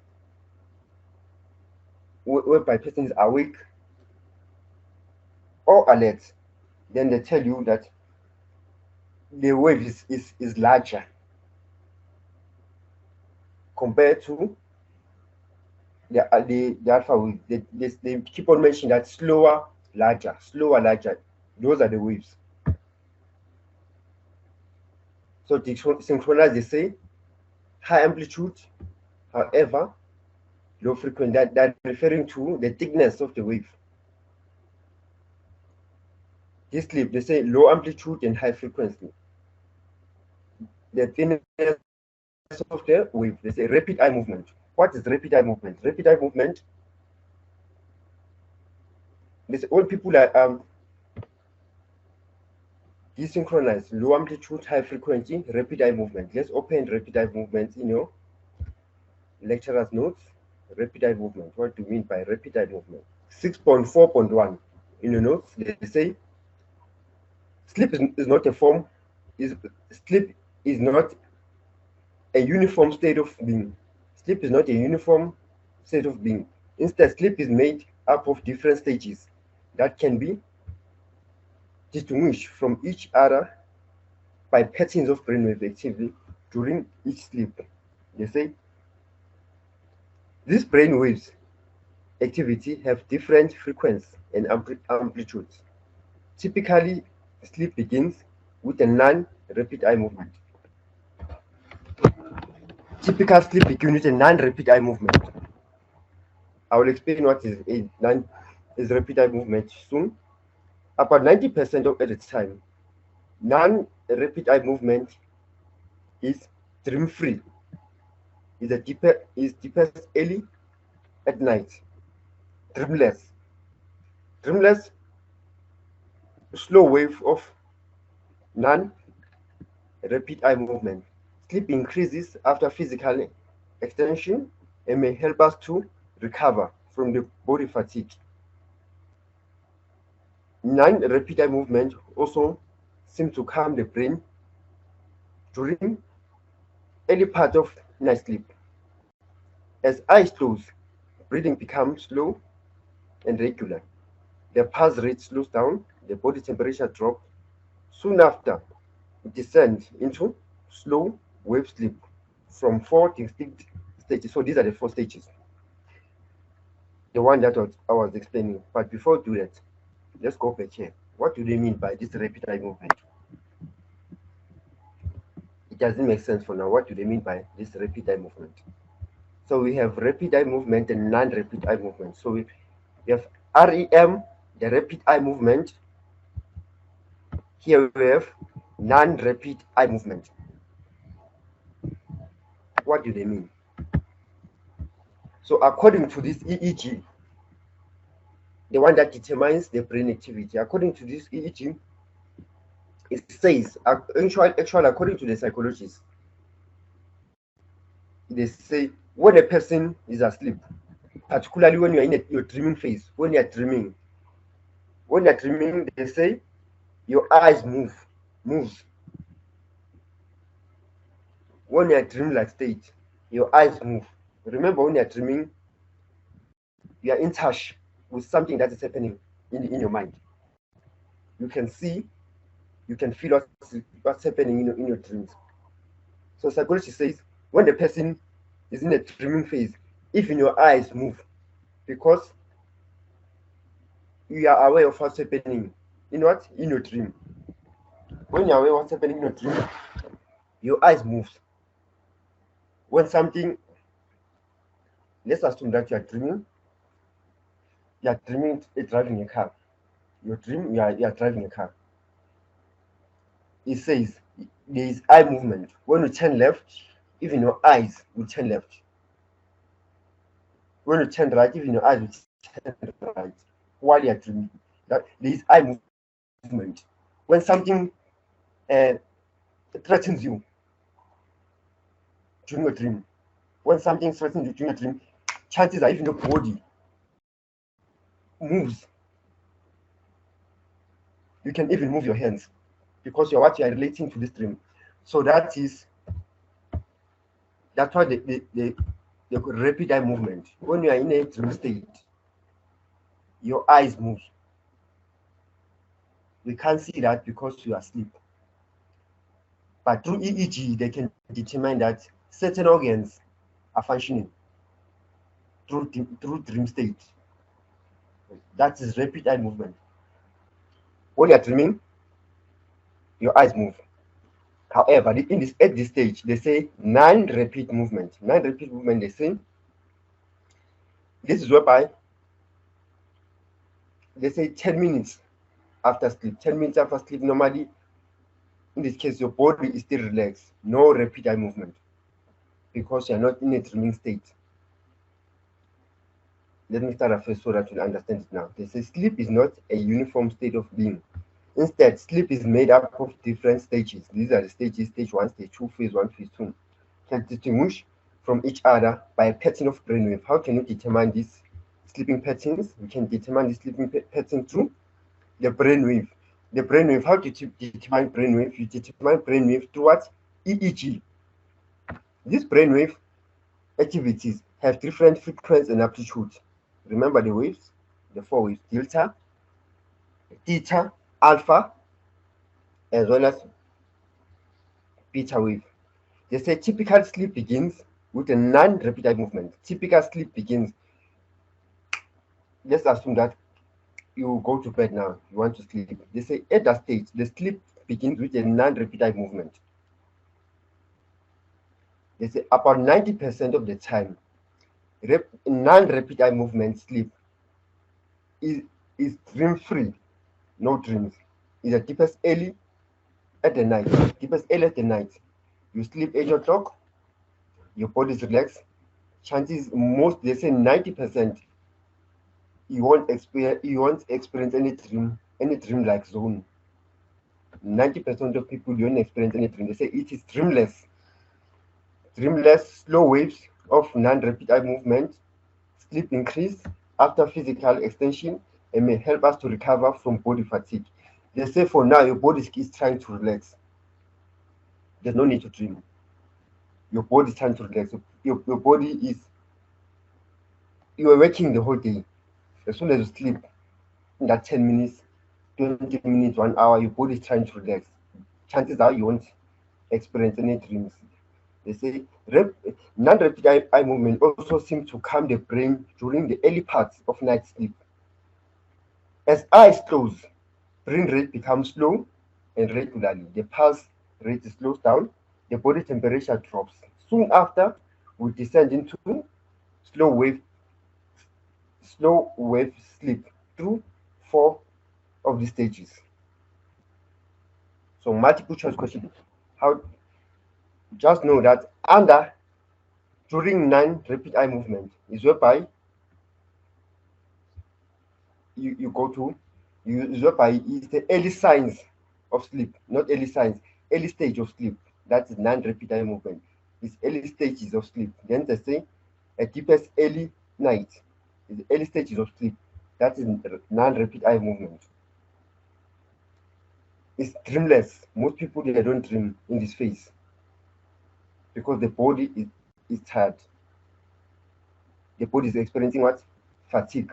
whereby person is awake or alert. Then they tell you that the wave is larger compared to the alpha wave. They keep on mentioning that slower, larger. Those are the waves. So to synchronize, they say high amplitude, however, low frequency. That referring to the thickness of the wave. This sleep, they say low amplitude and high frequency. The thickness of the wave, they say rapid eye movement. What is rapid eye movement? Rapid eye movement, they say all people are Desynchronized, low amplitude, high frequency, rapid eye movement. Let's open rapid eye movements in your lecturer's notes. Rapid eye movement. What do you mean by rapid eye movement? 6.4.1 in your notes, they say sleep is not a form, sleep is not a uniform state of being. Sleep is not a uniform state of being. Instead, sleep is made up of different stages that can be distinguished from each other by patterns of brainwave activity during each sleep. They say these brainwaves activity have different frequencies and amplitudes. Typically, sleep begins with a non-rapid eye movement. Typical sleep begins with a non-rapid eye movement. I will explain what is rapid eye movement soon. About 90% of the time, non-rapid eye movement is dream-free. Is deepest early at night. Dreamless. Dreamless, slow wave of non-rapid eye movement. Sleep increases after physical extension and may help us to recover from the body fatigue. Non-rapid eye movement also seems to calm the brain during early part of night sleep. As eyes close, breathing becomes slow and regular. The pulse rate slows down, the body temperature drops. Soon after, it descends into slow wave sleep from 4 distinct stages. So these are the 4 stages. The one that I was explaining. But before we do that, let's go back here. What do they mean by this rapid eye movement? It doesn't make sense for now. What do they mean by this rapid eye movement? So we have rapid eye movement and non-rapid eye movement. So we have REM, the rapid eye movement. Here we have non-rapid eye movement. What do they mean? So according to this EEG, the one that determines the brain activity, according to this EEG, it says, actually according to the psychologists, they say when a person is asleep, particularly when you're in your dreaming phase, when you're dreaming, they say your eyes moves. When you're dreamlike state, your eyes move. Remember, when you're dreaming, you are in touch with something that is happening in your mind. You can see, you can feel what's happening in your dreams. So psychology says when the person is in a dreaming phase, even your eyes move because you are aware of what's happening in your dream. When you're aware of what's happening in your dream, your eyes move. When something, let's assume that you are dreaming driving a car. You are driving a car. It says there is eye movement. When you turn left, even your eyes will turn left. When you turn right, even your eyes will turn right while you are dreaming. That there is eye movement. When something threatens you during your dream, when something threatens you during your dream, chances are even your body moves. You can even move your hands because you are relating to this dream. So that's why the rapid eye movement. When you are in a dream state, your eyes move. We can't see that because you are asleep. But through EEG, they can determine that certain organs are functioning through dream state. That is rapid eye movement. When you are dreaming, your eyes move. However, at this stage, they say non-rapid movement. Non-rapid movement, they say, this is whereby they say 10 minutes after sleep. 10 minutes after sleep, normally, in this case, your body is still relaxed. No rapid eye movement because you're not in a dreaming state. Let me start afresh so that you'll understand it now. They say sleep is not a uniform state of being. Instead, sleep is made up of different stages. These are the stages: stage 1, stage 2, phase 1, phase 2. Can distinguish from each other by a pattern of brainwave. How can we determine these sleeping patterns? We can determine the sleeping pattern through the brainwave. The brainwave, how do you determine brainwave? You determine brainwave through what? EEG. These brainwave activities have different frequency and amplitude. Remember the waves, the four waves: delta, theta, alpha, as well as beta wave. They say typical sleep begins with a non-rapid eye movement. Typical sleep begins. Let's assume that you go to bed now, you want to sleep. They say at that stage, the sleep begins with a non-rapid eye movement. They say about 90% of the time, non-rapid eye movement sleep is dream-free, no dreams. It's the deepest early at the night. Deepest early at the night. You sleep 8 o'clock, your body is relaxed. Chances most, they say 90%, you won't experience any dream-like zone. 90% of people don't experience any dream. They say it is dreamless. Dreamless, slow waves of non-rapid eye movement. Sleep increase after physical extension and may help us to recover from body fatigue. They say for now, your body is trying to relax. There's no need to dream. Your body is trying to relax. Your body is, you are working the whole day. As soon as you sleep, in that 10 minutes, 20 minutes, 1 hour, your body is trying to relax. Chances are you won't experience any dreams. They say non-rapid eye movement also seems to calm the brain during the early parts of night sleep. As eyes close, brain rate becomes slow and regularly. The pulse rate slows down, the body temperature drops. Soon after, we descend into slow wave sleep through 4 of the stages. So multiple choice question. How? Just know that during non-rapid eye movement is whereby you go to is whereby is the early signs of sleep, not early signs, early stage of sleep. That is non-rapid eye movement. It's early stages of sleep. Then they say a deepest early night is early stages of sleep. That is non-rapid eye movement. It's dreamless. Most people they don't dream in this phase because the body is tired. The body is experiencing what? Fatigue.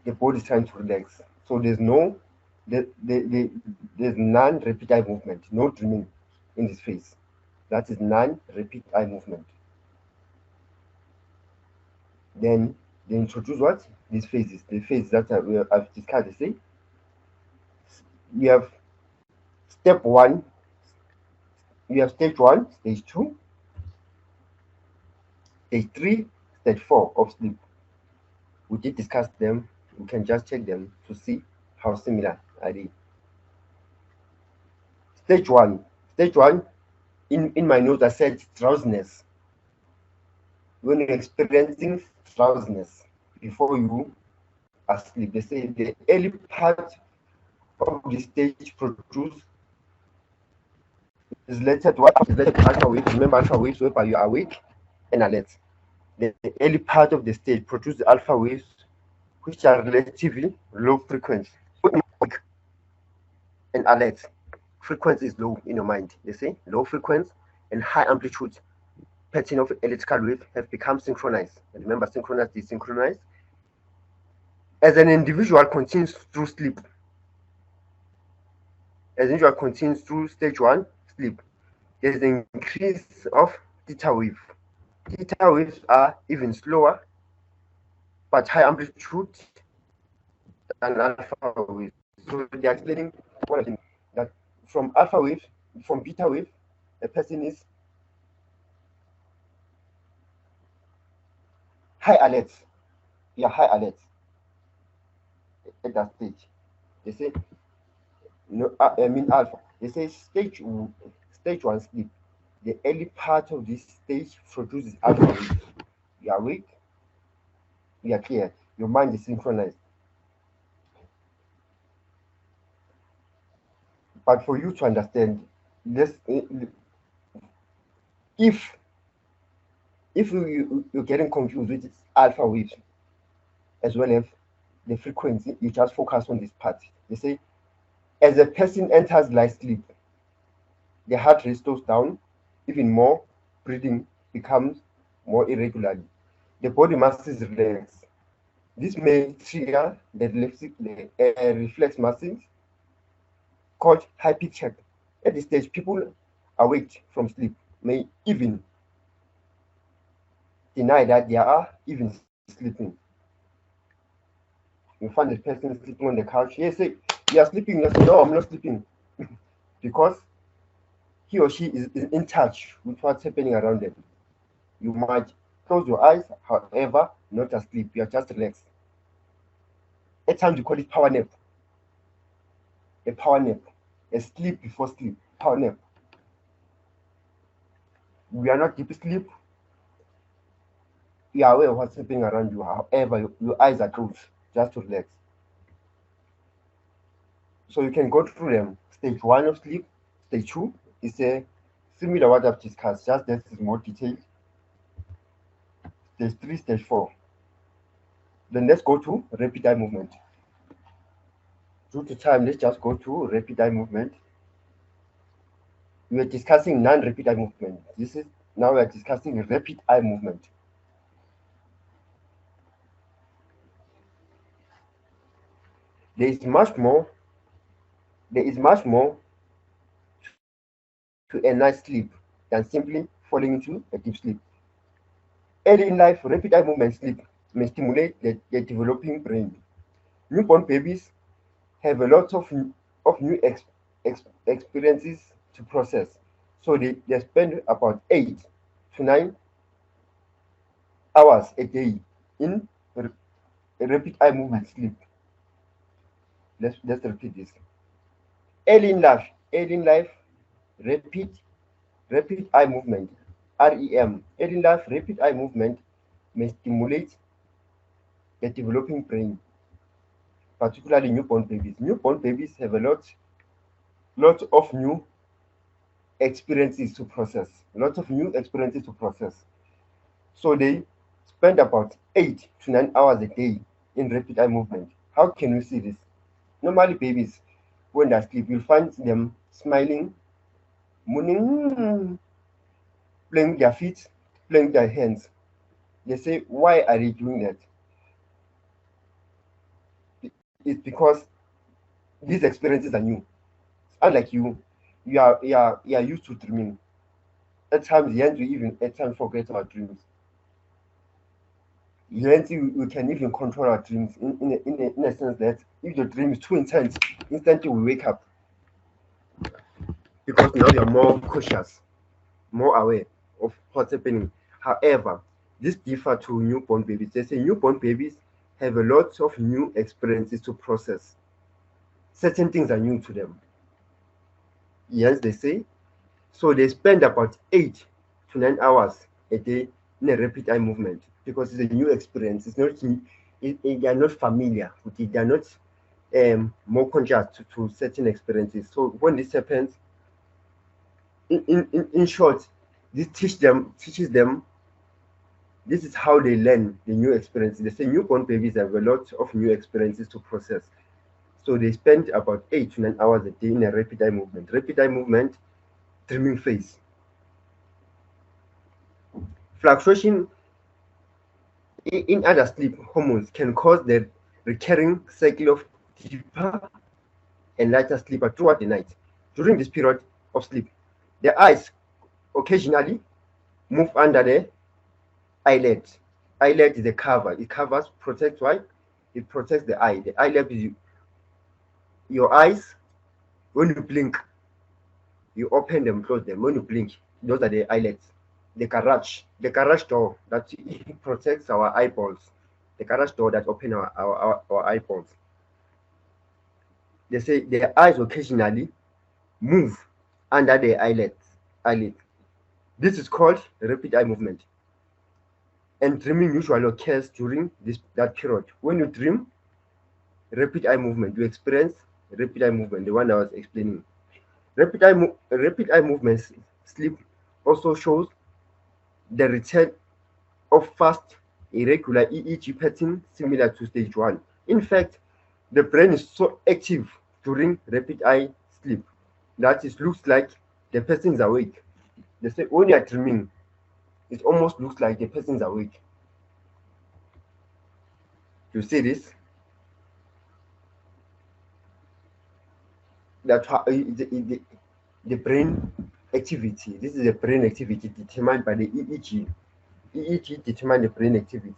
The body is trying to relax. So there's non-rapid eye movement, no dreaming in this phase. That is non-rapid eye movement. Then they introduce what? These phases. The phase that I've discussed. They say we have step 1, we have stage 1, stage 2, stage 3, stage 4 of sleep. We did discuss them. We can just check them to see how similar are they. Stage 1. Stage 1, in my notes I said drowsiness. When you're experiencing drowsiness before you are asleep, they say the early part of the stage produce is related to what is related to alpha waves. Remember alpha waves whereby you are awake and alert. The early part of the stage produces alpha waves which are relatively low frequency and alert. Frequency is low in your mind. They say low frequency and high amplitude pattern of electrical wave have become synchronized. And remember, synchronized, desynchronized. As an individual continues through sleep, as an individual continues through stage 1 sleep, there's an increase of theta wave. Theta waves are even slower but high amplitude than alpha waves. So they are explaining what I think, that from alpha wave, from beta wave, a person is high alert. You are high alert at that stage. They say no, I mean alpha. They say stage 1 sleep. The early part of this stage produces alpha wave. You are awake, you are clear, your mind is synchronized. But for you to understand this, if you're getting confused with alpha waves as well as the frequency, you just focus on this part. They say, as a person enters light sleep, the heart rate slows down even more, breathing becomes more irregularly. The body muscles relax. This may trigger the reflex muscles called hypercheck. At this stage, people awake from sleep may even deny that they are even sleeping. You find the person sleeping on the couch. They say, "You are sleeping." You say, "No, I'm not sleeping," because he or she is in touch with what's happening around them. You might close your eyes, however, not asleep. You are just relaxed. At times, we call it power nap. A power nap. A sleep before sleep. Power nap. We are not deep sleep. You are aware of what's happening around you. However, your eyes are closed just to relax. So you can go through them. Stage 1 of sleep. Stage 2 is a similar what I've discussed, just that is more detailed. Stage 3, stage 4. Then let's go to rapid eye movement. Due to time, let's just go to rapid eye movement. We are discussing non-rapid eye movement. Now we are discussing rapid eye movement. There is much more to a night's sleep than simply falling into a deep sleep. Early in life, rapid eye movement sleep may stimulate the developing brain. Newborn babies have a lot of new experiences to process, so they spend about 8 to 9 hours a day in rapid eye movement sleep. Let's repeat this. Early in life, rapid eye movement, REM. Early in life, rapid eye movement may stimulate the developing brain, particularly newborn babies. Newborn babies have a lot of new experiences to process. Lots of new experiences to process. So they spend about 8 to 9 hours a day in rapid eye movement. How can we see this? Normally, babies, when they sleep, you'll find them smiling, mooning, playing their feet, playing their hands. They say, why are they doing that? It's because these experiences are new. Unlike you are used to dreaming. At times, you even at times forget our dreams. We can even control our dreams in a sense that if the dream is too intense, instantly we wake up because now you're more cautious, more aware of what's happening. However, this differs to newborn babies. They say newborn babies have a lot of new experiences to process. Certain things are new to them. Yes, they say. So they spend about 8 to 9 hours a day in a rapid eye movement because it's a new experience. It's not they are not familiar with it. They are not more conscious to certain experiences. So when this happens, in short, this teaches them. This is how they learn the new experiences. They say newborn babies have a lot of new experiences to process. So they spend about 8 to 9 hours a day in a rapid eye movement. Rapid eye movement, dreaming phase. Fluctuation in other sleep hormones can cause the recurring cycle of deeper and lighter sleep throughout the night. During this period of sleep, the eyes occasionally move under the eyelid. Eyelid is a cover. It covers, protects why? It protects the eye. The eyelid is your eyes. When you blink, you open them, close them. When you blink, those are the eyelids. The garage door that protects our eyeballs. The garage door that opens our eyeballs. They say the eyes occasionally move under the eyelid. This is called rapid eye movement. And dreaming usually occurs during that period. When you dream, rapid eye movement, you experience rapid eye movement, the one I was explaining. Rapid eye movement sleep also shows the return of fast, irregular EEG pattern similar to stage 1. In fact, the brain is so active during rapid eye sleep that it looks like the person is awake. They say when you are dreaming, it almost looks like the person is awake. You see this? That the brain activity. This is the brain activity determined by the EEG. EEG determine the brain activity.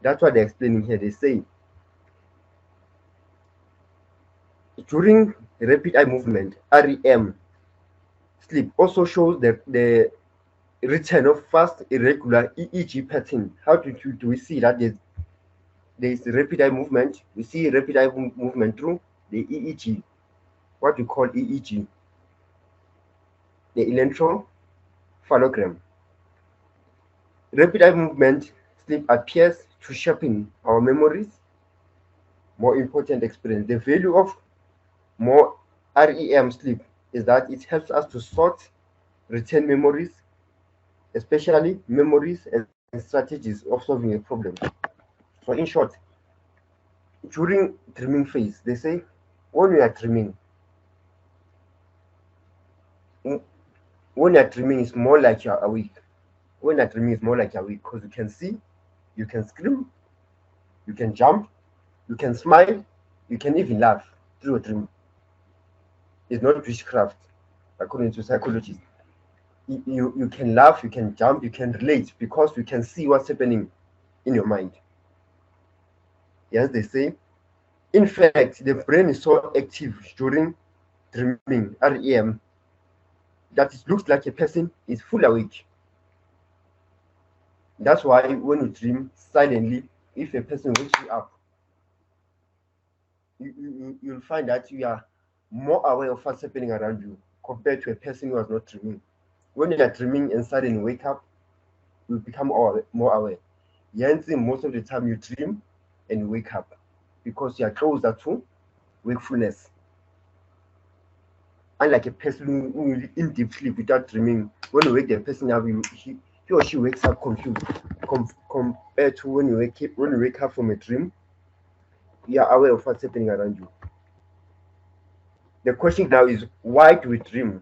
That's what they're explaining here. They say during rapid eye movement, REM sleep also shows the return of fast, irregular EEG pattern. How do we see that there's rapid eye movement? We see rapid eye movement through the EEG, what we call EEG, the electrophenologram. Rapid eye movement sleep appears to sharpen our memories, more important experience. The value of more REM sleep is that it helps us to sort, retain memories, especially memories and strategies of solving a problem. So in short, during dreaming phase, they say when you are dreaming, when you're dreaming, it's more like you're awake. When you're dreaming, it's more like you're awake because you can see, you can scream, you can jump, you can smile, you can even laugh through a dream. It's not witchcraft, according to psychologists. You can laugh, you can jump, you can relate because you can see what's happening in your mind. Yes, they say. In fact, the brain is so active during dreaming, REM, that it looks like a person is fully awake. That's why when you dream silently, if a person wakes you up, you'll find that you are more aware of what's happening around you compared to a person who was not dreaming. When you are dreaming and suddenly wake up, you become more aware. Hence, most of the time you dream and you wake up because you are closer to wakefulness. Unlike a person who will in deep sleep without dreaming, when you wake the person up, he or she wakes up confused. Compared to when you wake up from a dream, you are aware of what's happening around you. The question now is, why do we dream?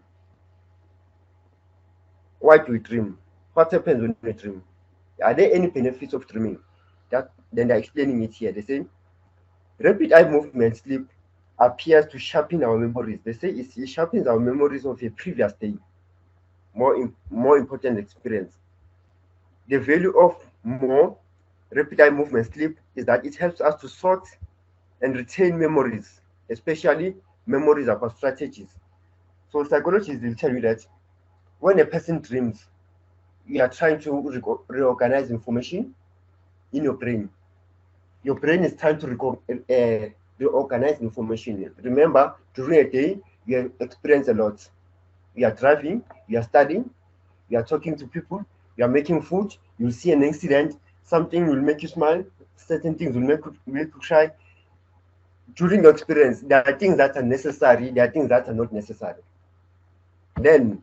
Why do we dream? What happens when we dream? Are there any benefits of dreaming? Then they're explaining it here. They say rapid eye movement sleep appears to sharpen our memories. They say it sharpens our memories of a previous day, more important experience. The value of more rapid eye movement sleep is that it helps us to sort and retain memories, especially memories about strategies. So psychologists will tell you that when a person dreams, you are trying to reorganize information in your brain. Your brain is trying to reorganize information. Remember, during a day, you experience a lot. You are driving, you are studying, you are talking to people, you are making food, you see an incident, something will make you smile, certain things will make you cry. During your experience, there are things that are necessary, there are things that are not necessary. Then,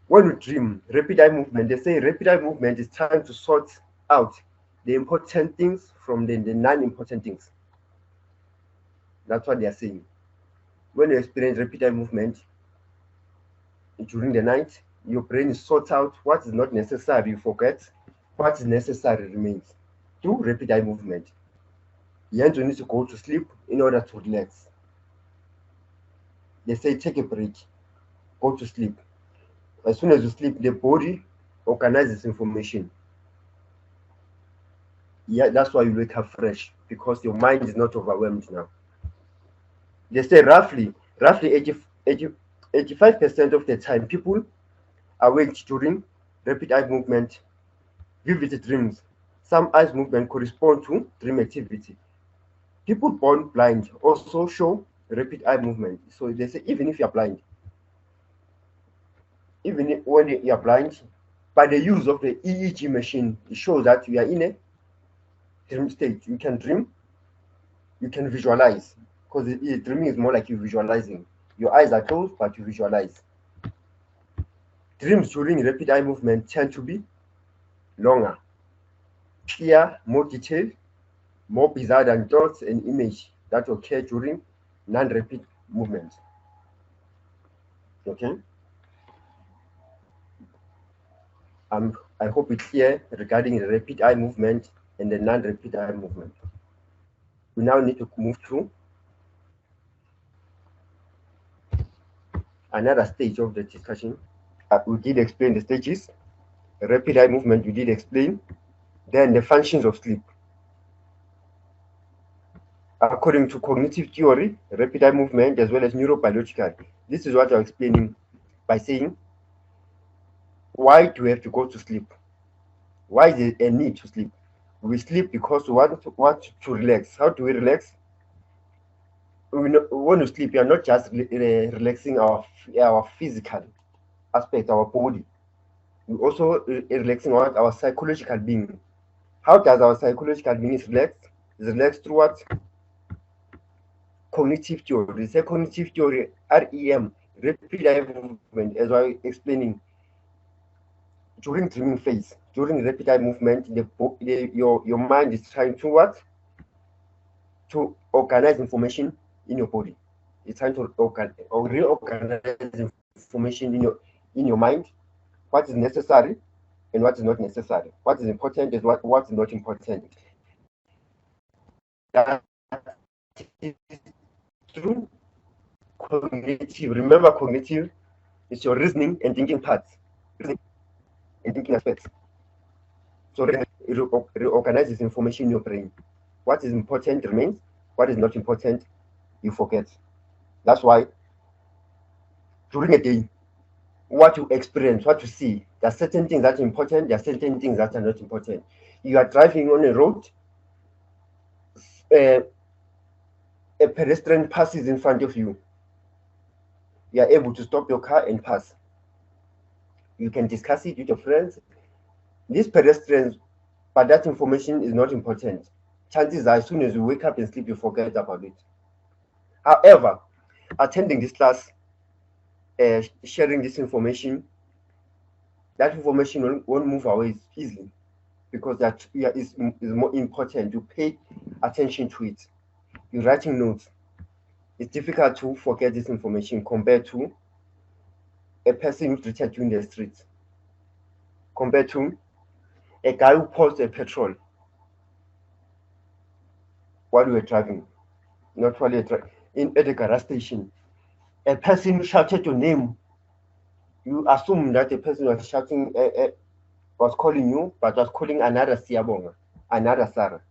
when you dream, rapid eye movement, they say rapid eye movement is trying to sort out the important things from the non-important things. That's what they are saying. When you experience rapid eye movement during the night, your brain sorts out what is not necessary, you forget, what is necessary remains through rapid eye movement. You need to go to sleep in order to relax. They say take a break, go to sleep. As soon as you sleep, the body organizes information. Yeah, that's why you wake up fresh because your mind is not overwhelmed now. They say roughly 85% of the time people awake during rapid eye movement, vivid dreams. Some eye movement correspond to dream activity. People born blind also show rapid eye movement. So they say even if you're blind, even when you're blind, by the use of the EEG machine, it shows that you are in a dream state. You can dream, you can visualize, because dreaming is more like you visualizing. Your eyes are closed, but you visualize. Dreams during rapid eye movement tend to be longer, clear, more detailed, more bizarre than thoughts and images that occur during non-rapid movement. Okay. I hope it's clear regarding the rapid eye movement and the non-rapid eye movement. We now need to move to another stage of the discussion. We did explain the stages. Rapid eye movement, we did explain. Then the functions of sleep. According to cognitive theory, rapid eye movement as well as neurobiological. This is what I'm explaining by saying, why do we have to go to sleep? Why is there a need to sleep? We sleep because we want to relax. How do we relax? When we sleep, we are not just relaxing our physical aspect, our body. We also relaxing our psychological being. How does our psychological being relax? It's relaxed through what? Cognitive theory. Say cognitive theory, REM, rapid eye movement, as I was explaining. During dreaming phase, during rapid eye movement, your mind is trying to what? To organize information in your body. It's trying to reorganize information in your mind. What is necessary and what is not necessary. What is important is what is not important. That is through cognitive. Remember, cognitive is your reasoning and thinking parts, reasoning and thinking aspects. So it reorganizes information in your brain. What is important remains. What is not important, you forget. That's why during a day, what you experience, what you see, there are certain things that are important, there are certain things that are not important. You are driving on a road, a pedestrian passes in front of you. You are able to stop your car and pass. You can discuss it with your friends. These pedestrians, but that information is not important. Chances are, as soon as you wake up and sleep, you forget about it. However, attending this class, sharing this information, that information won't move away easily, because that is more important. You pay attention to it. You're writing notes. It's difficult to forget this information compared to a person who's treated you in the street, compared to a guy who pours a petrol while you were driving, not while you're at the gas station. A person who shouted your name, you assume that the person was shouting, was calling you, but was calling another Siyabonga, another Sarah.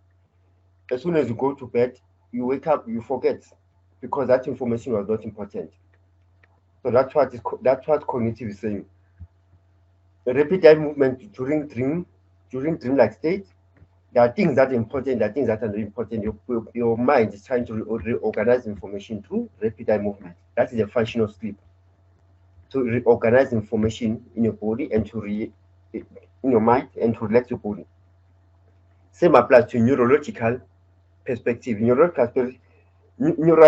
As soon as you go to bed, you wake up, you forget, because that information was not important. So that's what cognitive is saying. The rapid eye movement during dream-like state, there are things that are important, there are things that are not important. Your mind is trying to reorganize information through rapid eye movement. That is a function of sleep. To reorganize information in your body and in your mind and to relax your body. Same applies to neurological perspective. Neural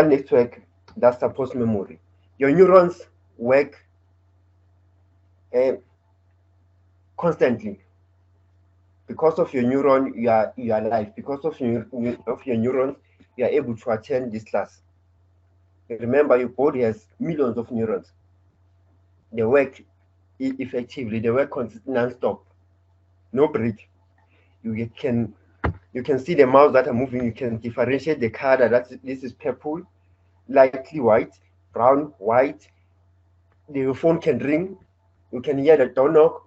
network that supports memory. Your neurons work constantly. Because of your neuron, you are alive. Because of your neurons, you are able to attend this class. Remember, your body has millions of neurons. They work effectively. They work non-stop, no break. You can see the mouse that are moving. You can differentiate the color. This is purple, lightly white, brown, white. The phone can ring. You can hear the door knock.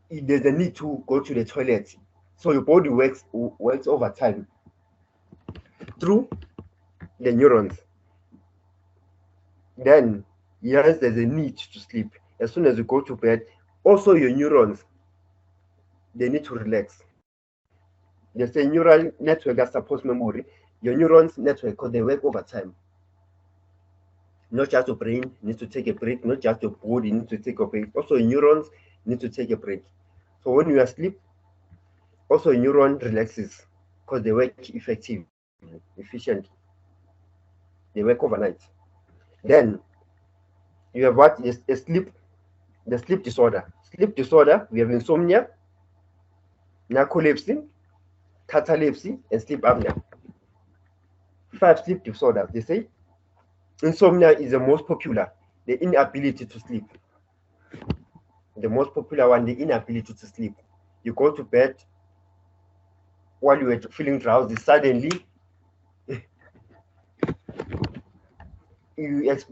There's a need to go to the toilet. So your body works over time through the neurons. Then, yes, there's a need to sleep. As soon as you go to bed, also your neurons, they need to relax. There's a neural network that supports memory. Your neurons network, because they work over time. Not just your brain needs to take a break, not just your body needs to take a break. Also, your neurons need to take a break. So when you are asleep, also your neuron relaxes because they work effectively, efficiently. They work overnight. Then You have what is a sleep, the sleep disorder. Sleep disorder, we have insomnia, narcolepsy, catalepsy, and sleep apnea. 5 sleep disorders. They say insomnia is the most popular, the inability to sleep. The most popular one, the inability to sleep. You go to bed while you were feeling drowsy, suddenly there's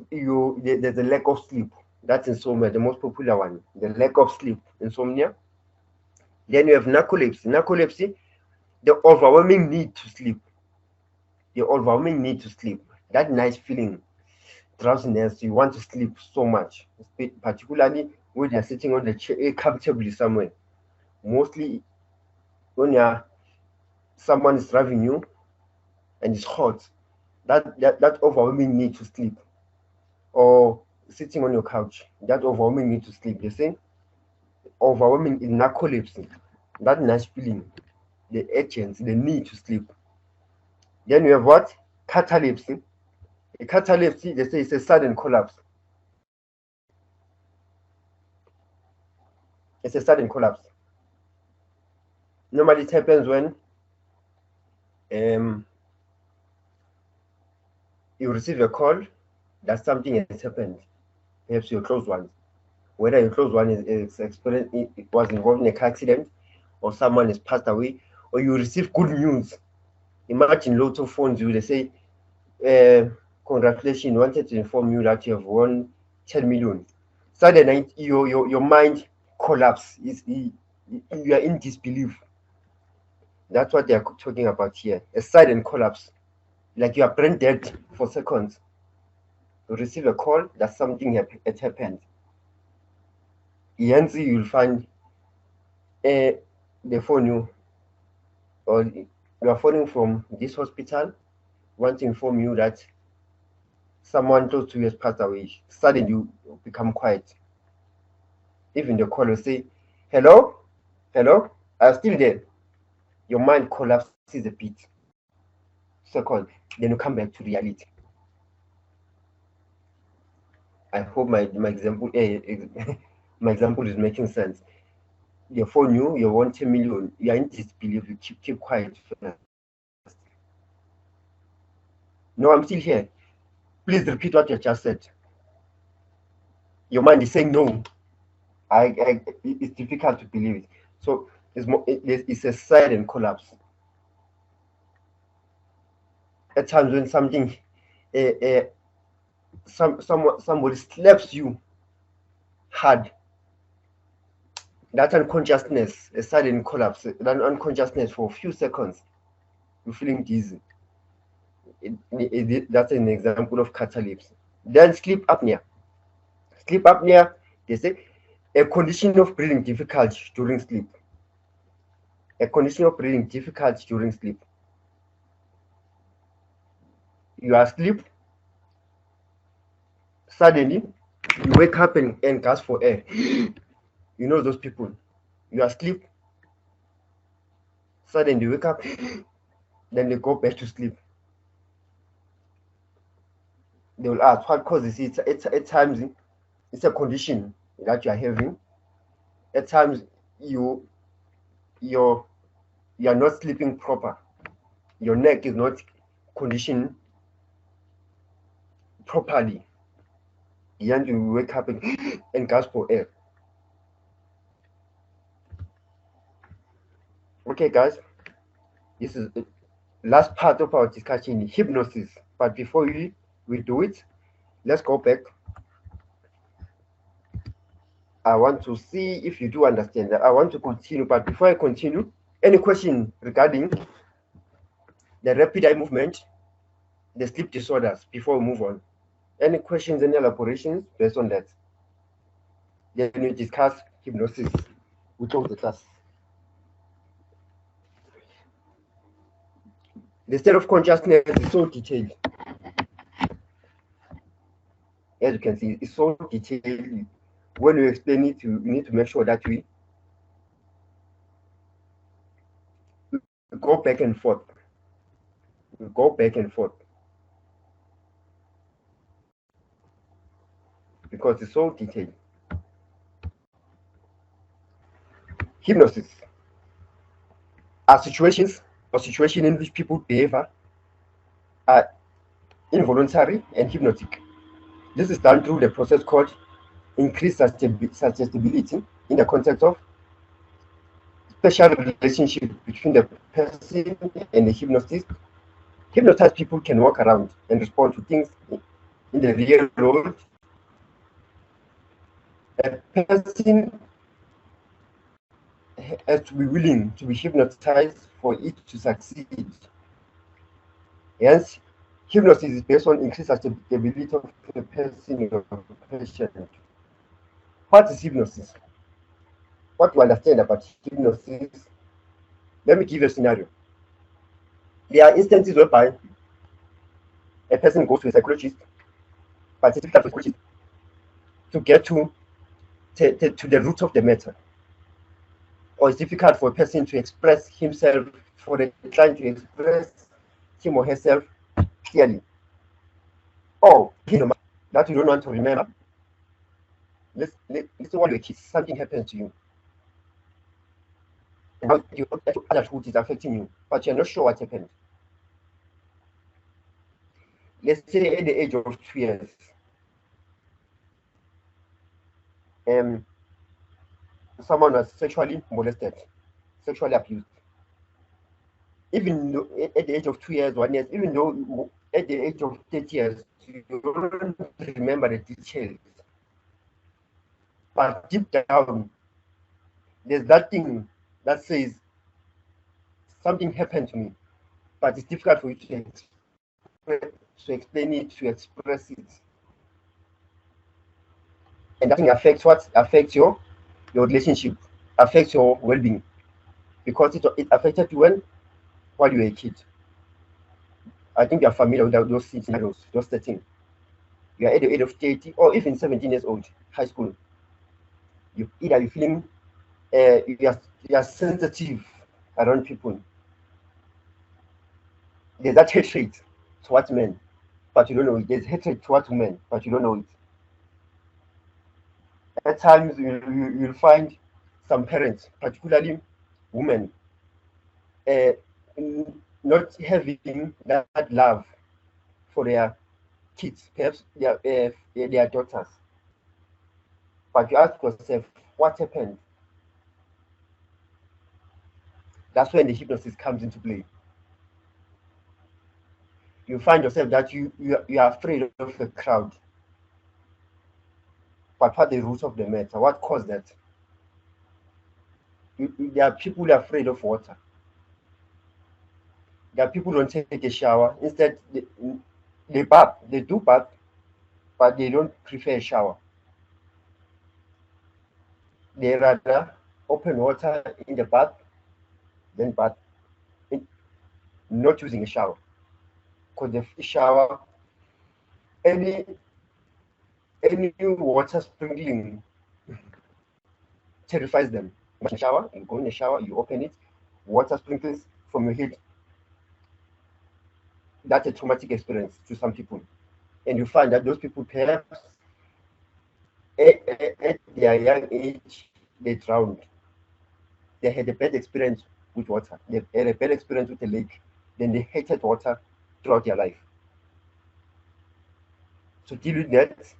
a lack of sleep. That's insomnia, the most popular one. The lack of sleep, insomnia. Then you have narcolepsy. Narcolepsy, the overwhelming need to sleep. The overwhelming need to sleep. That nice feeling, drowsiness, you want to sleep so much, particularly when you're sitting on the chair comfortably somewhere. Mostly when someone is driving you and it's hot, that overwhelming need to sleep, or sitting on your couch, that overwhelming need to sleep. They say overwhelming in narcolepsy, that nice feeling, the urgency, the need to sleep. Then you have what? Catalepsy. A catalepsy, they say it's a sudden collapse. It's a sudden collapse. Normally it happens when you receive a call that something has happened, perhaps your close one. Whether your close one is it was involved in a car accident, or someone has passed away, or you receive good news. Imagine lots of phones, they say, congratulations, wanted to inform you that you have won 10 million. Suddenly, your mind collapses. You are in disbelief. That's what they are talking about here. A sudden collapse. Like you are brain dead for seconds. You receive a call that something had happened. Hence, you'll find they phone you, or you are phoning from this hospital, want to inform you that someone close to you has passed away. Suddenly, you become quiet. Even the caller say, hello, hello, I'm still there. Your mind collapses a bit. Second, then you come back to reality. I hope my example my example is making sense. They phone you, you want 10 million, you are in disbelief, you keep quiet first. No, I'm still here. Please repeat what you just said. Your mind is saying no. It's difficult to believe it. So it's a sudden collapse. At times when something, somebody slaps you hard, that unconsciousness, a sudden collapse, that unconsciousness for a few seconds, you're feeling dizzy. That's an example of catalepsy. Then sleep apnea. Sleep apnea, they say, a condition of breathing difficulty during sleep. A condition of breathing difficulty during sleep. You are asleep, suddenly you wake up and gasp for air. You know those people. You are asleep, suddenly you wake up, then they go back to sleep. They will ask what causes it. At times it's a condition that you are having. At times you're not sleeping proper. Your neck is not conditioned properly. And you wake up and gasp for air. Okay, guys, this is the last part of our discussion, hypnosis. But before we do it, let's go back. I want to see if you do understand that. I want to continue, but before I continue, any question regarding the rapid eye movement, the sleep disorders, before we move on? Any questions, any elaborations based on that? Then we discuss hypnosis. We close the class. The state of consciousness is so detailed. As you can see, it's so detailed. When you explain it, you need to make sure that we go back and forth. We go back and forth. because it's so detailed. Hypnosis are situations in which people's behavior are involuntary and hypnotic. This is done through the process called increased suggestibility in the context of special relationship between the person and the hypnotist. Hypnotized people can walk around and respond to things in the real world. A person has to be willing to be hypnotized for it to succeed. Hence, hypnosis is based on increased suggestibility of the person or patient. What is hypnosis? What do you understand about hypnosis? Let me give you a scenario. There are instances whereby a person goes to a psychologist, but it's difficult for a psychologist to get to the root of the matter. Or it's difficult for a person to express himself, for the client to express him or herself clearly. Or that you don't want to remember. Let's say when you're a kid, something happens to you. And now your adulthood is affecting you, but you're not sure what happened. Let's say at the age of 2 years, someone was sexually molested, sexually abused. Even though at the age of 2 years, 1 year, even though at the age of 30 years, you don't remember the details. But deep down, there's that thing that says something happened to me, but it's difficult for you to explain it, to express it. And that thing affects what? Affects your relationship, affects your well-being, because it affected you while you were a kid. I think you're familiar with those scenarios, those settings. You are at the age of 30 or even 17 years old, high school. You feeling you are sensitive around people. There's that hatred towards men, but you don't know it. There's hatred towards women, but you don't know it. At times, you'll find some parents, particularly women, not having that love for their kids, perhaps their daughters. But you ask yourself, what happened? That's when the hypnosis comes into play. You find yourself that you are afraid of the crowd. But what the root of the matter? What caused that? There are people afraid of water. There are people who don't take a shower. Instead, they bath. They do bath, but they don't prefer a shower. They rather open water in the bath than bath, not using a shower. Because the shower, any water sprinkling terrifies them. Shower, you go in the shower, you open it, water sprinkles from your head. That's a traumatic experience to some people. And you find that those people, perhaps at their young age, they drowned. They had a bad experience with water. They had a bad experience with the lake. Then they hated water throughout their life. To deal with that,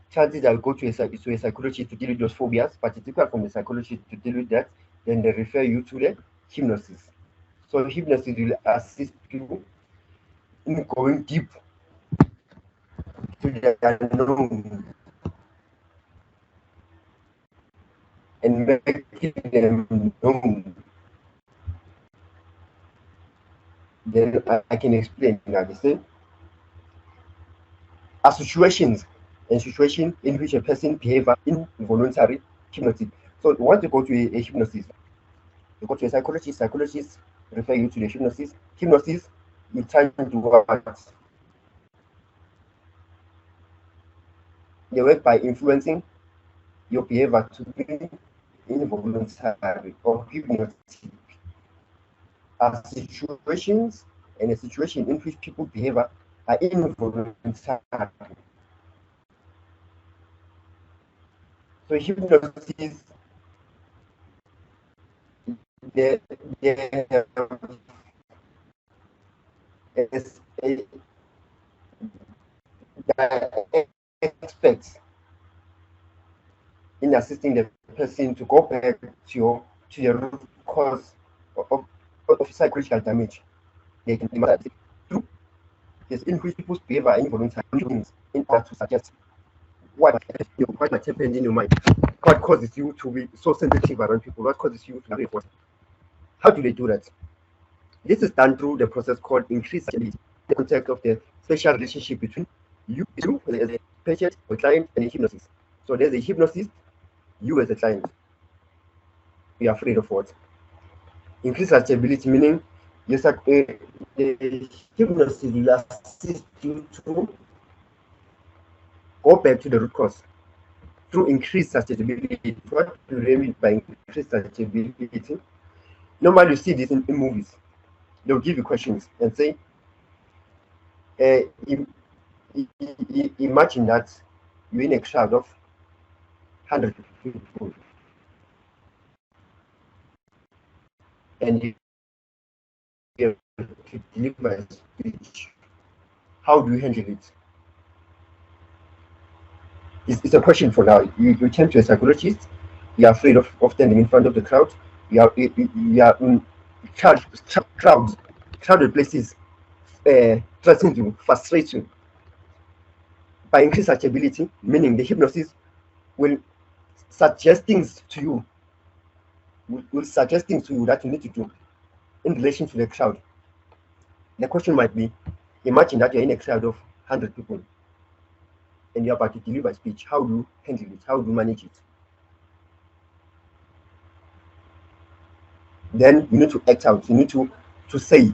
chances are go to a psychologist to deal with those phobias, but it's difficult from the psychologist to deal with that. Then they refer you to the hypnosis. So hypnosis will assist you in going deep to the unknown and making them known. Then I can explain now. They say are situations in which a person behavior involuntary hypnosis. So once you go to a hypnosis, you go to a psychologist refer you to the hypnosis. Hypnosis, you try to do what? They work by influencing your behavior to be involuntary or hypnotic. Are situations and a situation in which people behavior are involuntary. So hypnosis, they have experts in assisting the person to go back to the root cause of psychological damage. They can through yes, in which people's behavior are involuntary in order to suggest what might happen in your mind, what causes you to be so sensitive around people, what causes you to be forced. How do they do that? This is done through the process called increased ability, the context of the special relationship between you as a patient or client and a hypnotist. So there's a hypnotist, you as a client. We are afraid of what? Increased ability, meaning yes, the hypnotist will assist you to go back to the root cause through increased susceptibility. What do they mean by increased susceptibility? Normally, you see this in movies. They'll give you questions and say, imagine that you're in a crowd of 100 people and you have to deliver a speech. How do you handle it? It's a question for now. You turn to a psychologist. You're afraid of standing in front of the crowd. You are in crowded places, threaten you, frustrate you. By increased ability, meaning the hypnosis will suggest things to you, will suggest things to you that you need to do in relation to the crowd. The question might be, imagine that you're in a crowd of 100 people and you're about to deliver a speech. How do you handle it? How do you manage it? Then you need to act out. You need to say.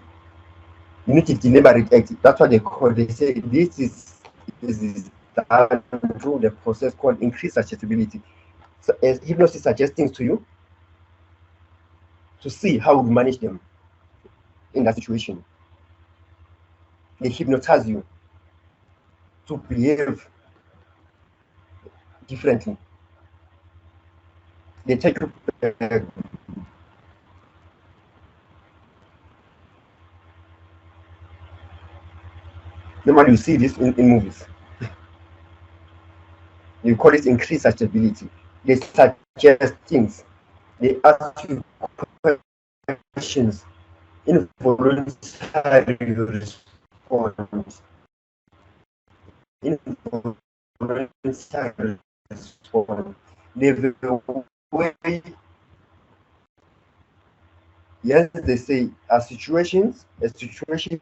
You need to deliberate act. That's what they say this is done through the process called increased susceptibility. So as hypnosis suggests things to you to see how you manage them in that situation. They hypnotize you to behave differently. They take you normally you see this in movies. You call it increased susceptibility. They suggest things. They ask you questions. Involuntary response. Involuntary response. The way, yes, they say a situation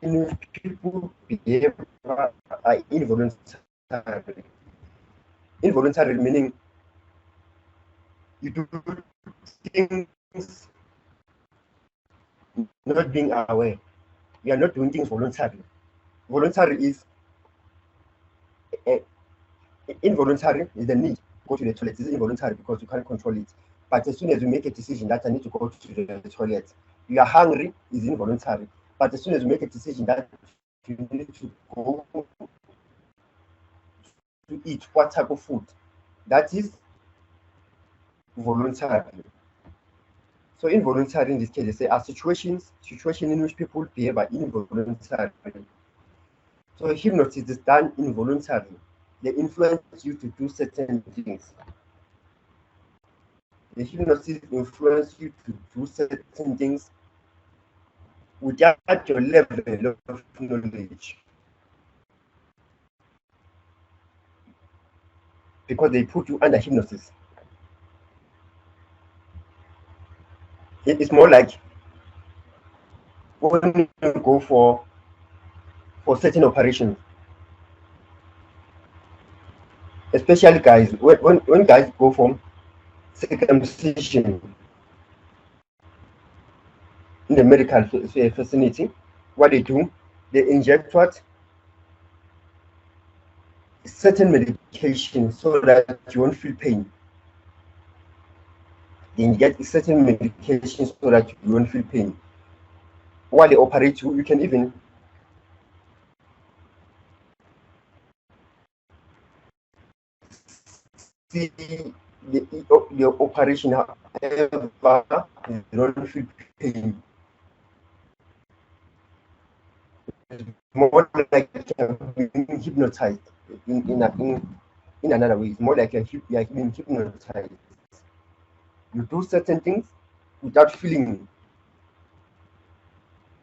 in which people behave are involuntary. Involuntary meaning you do things not being aware. You are not doing things voluntarily. Voluntary is involuntary is the need to go to the toilet. It's involuntary because you can't control it. But as soon as you make a decision that I need to go to the toilet, you are hungry is involuntary. But as soon as you make a decision that you need to go to eat what type of food, that is voluntary. So involuntary in this case, they say are situations in which people behave involuntarily. So hypnosis is done involuntarily. They influence you to do certain things. The hypnosis influence you to do certain things without your level of knowledge. Because they put you under hypnosis. It's more like when you go for certain operations. Especially guys, when guys go for circumcision in the medical facility, what they do, they inject what? Certain medication so that you won't feel pain. They inject certain medication so that you won't feel pain. While they operate you, you can even see the operation, however, you don't feel pain. More like you're being hypnotized in another way. It's more like you're being hypnotized. You do certain things without feeling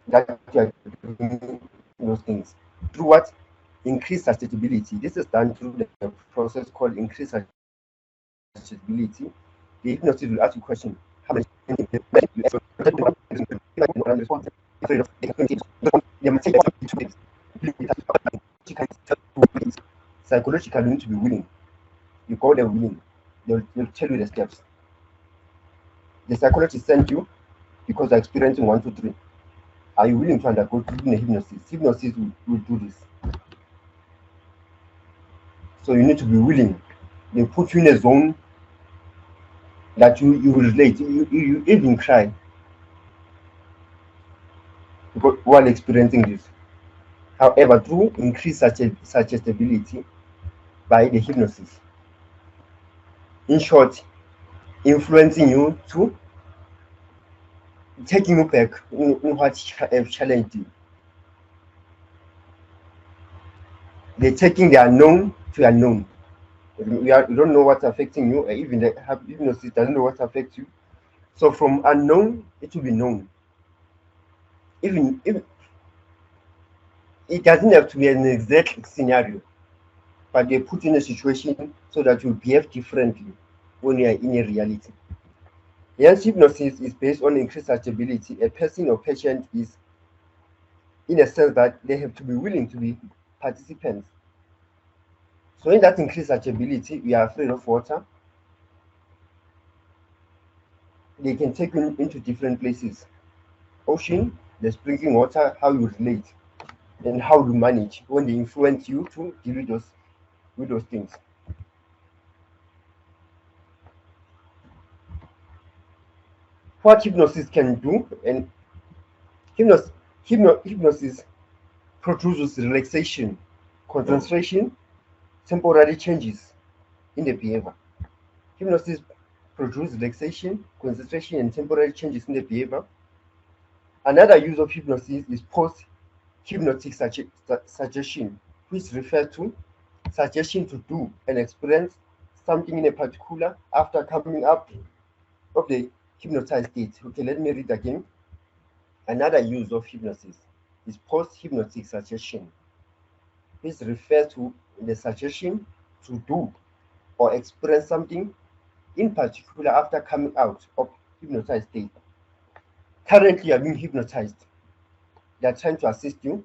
that you're doing those things. Through what? Increased susceptibility. This is done through the process called increased susceptibility. The hypnotist will ask you a question. How many psychologically you need to be willing. You call them willing. They'll tell you the steps. The psychologist sent you because you're experiencing 1, 2, 3. Are you willing to undergo doing a hypnosis? Hypnosis will do this. So you need to be willing. They put you in a zone that you will relate. You even cry while experiencing this. However, through increased suggestibility by the hypnosis, in short, influencing you to taking you back in what challenged you. They're taking the unknown to unknown. You don't know what's affecting you, even the hypnosis doesn't know what affects you. So from unknown, it will be known. Even if it doesn't have to be an exact scenario, but they put you in a situation so that you behave differently when you are in a reality. Hence, hypnosis is based on increased susceptibility. A person or patient is, in a sense, that they have to be willing to be participants. So in that increased susceptibility, we are afraid of water. They can take you into different places. Ocean, the sprinkling water, how you relate, and how you manage when they influence you to deal with those things. What hypnosis can do, and hypnosis produces relaxation, concentration, temporary changes in the behavior. Hypnosis produces relaxation, concentration, and temporary changes in the behavior. Another use of hypnosis is post-hypnotic suggestion, which refers to suggestion to do and experience something in a particular after coming up of the hypnotized state. Okay, let me read again. Another use of hypnosis is post-hypnotic suggestion, which refers to the suggestion to do or experience something in particular after coming out of hypnotized state. Currently, you are being hypnotized. They are trying to assist you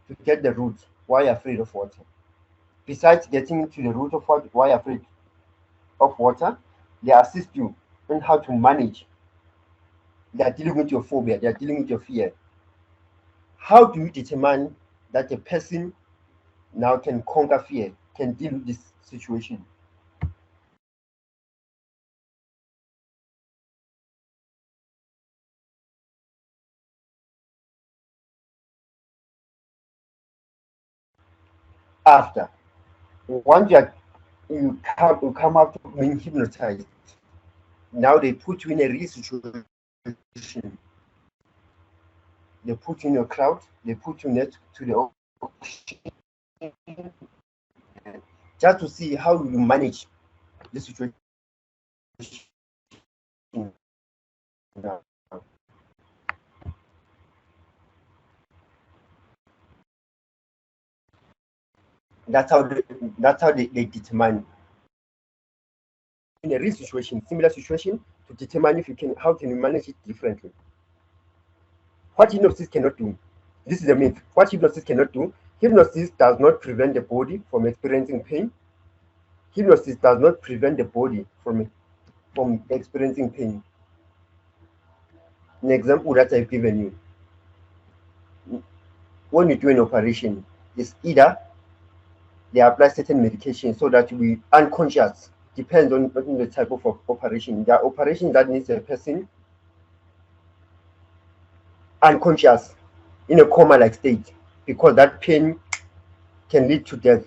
to get the root why you're afraid of water. Besides getting to the root of why you're afraid of water, they assist you in how to manage. They are dealing with your phobia, they are dealing with your fear. How do you determine that a person now can conquer fear, can deal with this situation? After, once you come out of being hypnotized, now they put you in a real situation. They put you in a crowd, they put you next to the ocean, just to see how you manage the situation. Now, that's how they determine in a real situation, similar situation, to determine if you can how can you manage it differently. What hypnosis cannot do. This is a myth. What hypnosis cannot do, hypnosis does not prevent the body from experiencing pain. Hypnosis does not prevent the body from experiencing pain. An example that I've given you, when you do an operation, is either they apply certain medication so that you be unconscious. Depends on the type of operation. There are operations that needs a person unconscious in a coma-like state because that pain can lead to death.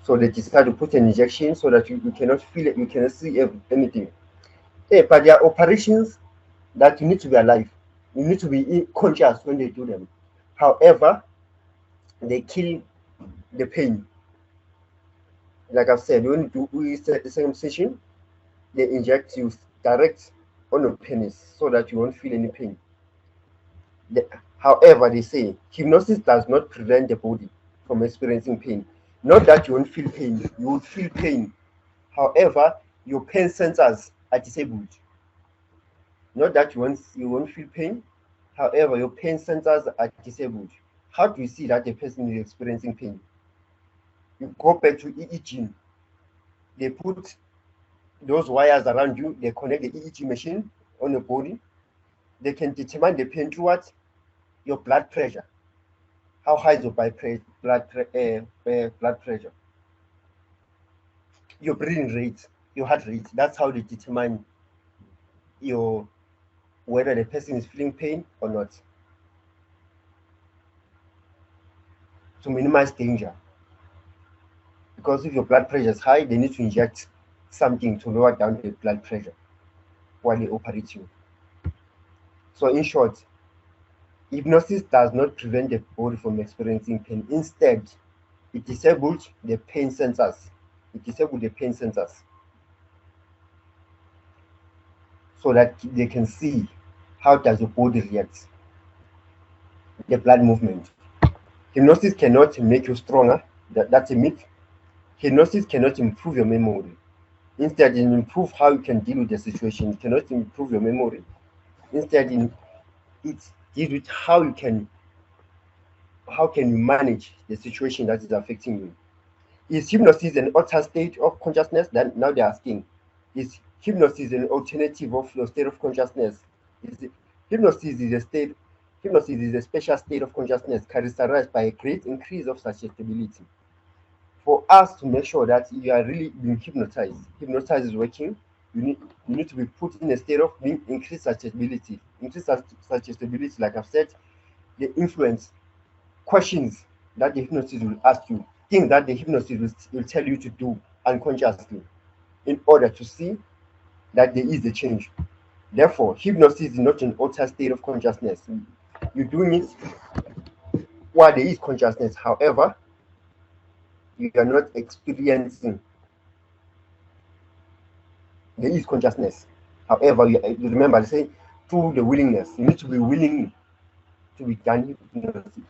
So they decide to put an injection so that you cannot feel it, you cannot see anything. Yeah, but there are operations that you need to be alive. You need to be conscious when they do them. However, they kill the pain. Like I've said, when you do circumcision, they inject you direct on your penis so that you won't feel any pain. However, they say hypnosis does not prevent the body from experiencing pain. Not that you won't feel pain, you will feel pain. However, your pain sensors are disabled. Not that you won't feel pain, however, your pain sensors are disabled. How do you see that the person is experiencing pain? You go back to EEG. They put those wires around you, they connect the EEG machine on your body. They can determine the pain towards your blood pressure. How high is your blood pressure? Your breathing rate, your heart rate. That's how they determine your whether the person is feeling pain or not. To minimize danger. Because if your blood pressure is high, they need to inject something to lower down the blood pressure while they operate you. So in short, hypnosis does not prevent the body from experiencing pain. Instead, it disables the pain sensors. It disables the pain sensors so that they can see how does your body react. The blood movement. Hypnosis cannot make you stronger. That's a myth. Hypnosis cannot improve your memory. Instead, it improves how you can deal with the situation. It cannot improve your memory. Instead, it deals with how can you manage the situation that is affecting you. Is hypnosis an altered state of consciousness? Then now they're asking, is hypnosis an alternative of your state of consciousness? Hypnosis is a special state of consciousness characterized by a great increase of suggestibility. For us to make sure that you are really being hypnotized is working, you need to be put in a state of being increased suggestibility. Increased suggestibility, like I've said, the influence questions that the hypnotist will ask you, things that the hypnotist will tell you to do unconsciously in order to see that there is a change. Therefore, hypnosis is not an altered state of consciousness. You're doing it while there is consciousness. However, you are not experiencing there is consciousness. However, you remember, say, through the willingness, you need to be willing to be done hypnosis.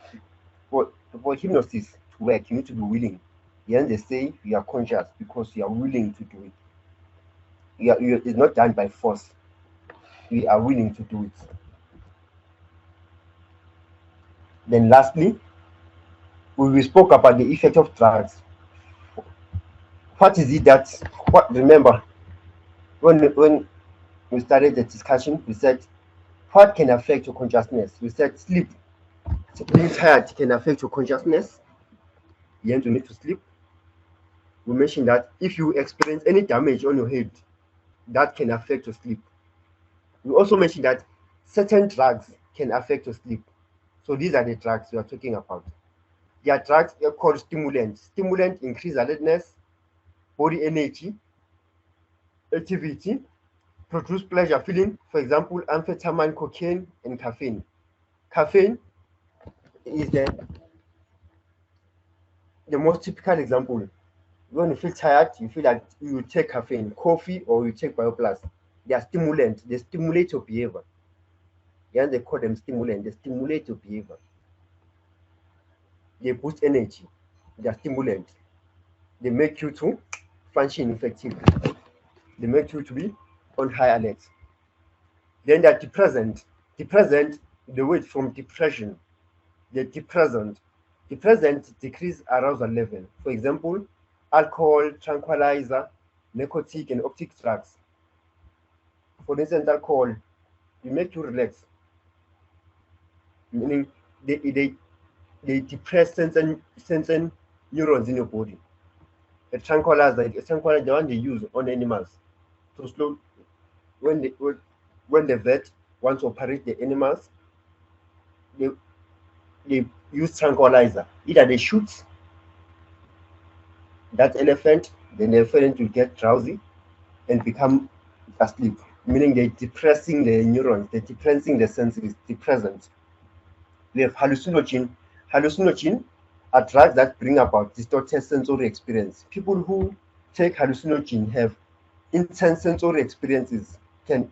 For hypnosis to work, you need to be willing. Then they say you are conscious because you are willing to do it. It's not done by force. We are willing to do it. Then lastly, we spoke about the effect of drugs. What is it that, remember, when we started the discussion, we said, what can affect your consciousness? We said sleep. Being tired can affect your consciousness. You need to sleep. We mentioned that if you experience any damage on your head, that can affect your sleep. We also mentioned that certain drugs can affect your sleep. So these are the drugs we are talking about. They are drugs called stimulants. Stimulant increase alertness, body energy, activity, produce pleasure feeling. For example, amphetamine, cocaine, and caffeine. Caffeine is the most typical example. When you feel tired, you feel that you take caffeine, coffee, or you take bioplus. They are stimulants. They stimulate your behavior. Yeah, they call them stimulants. They stimulate your behavior. They boost energy. They are stimulants. They make you to function effectively. They make you to be on high alert. Then they're depressant. Depressant, the word from depression. The depressant. Depressant decrease arousal level. For example, alcohol, tranquilizer, narcotic, and optic drugs. For instance, alcohol, they make you relax. Meaning they depress certain neurons in your body. A tranquilizer, the one they use on animals to slow when the vet wants to operate the animals, they use tranquilizer. Either they shoot that elephant, then the elephant will get drowsy and become asleep, meaning they're depressing the neurons, they're depressing the senses, depressant. We have hallucinogen. Hallucinogen are drugs that bring about distorted sensory experience. People who take hallucinogen have intense sensory experiences, can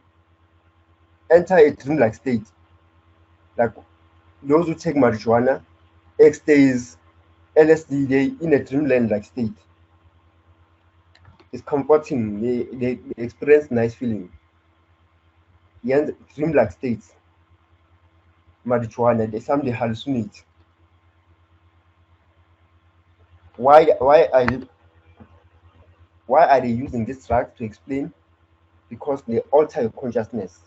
enter a dreamlike state. Like those who take marijuana, X-days, LSD, they in a dreamland-like state. It's comforting. They experience nice feeling. Yeah, dreamlike states. Marijuana, some they hallucinate. Why why are they using this drug to explain? Because they alter your consciousness.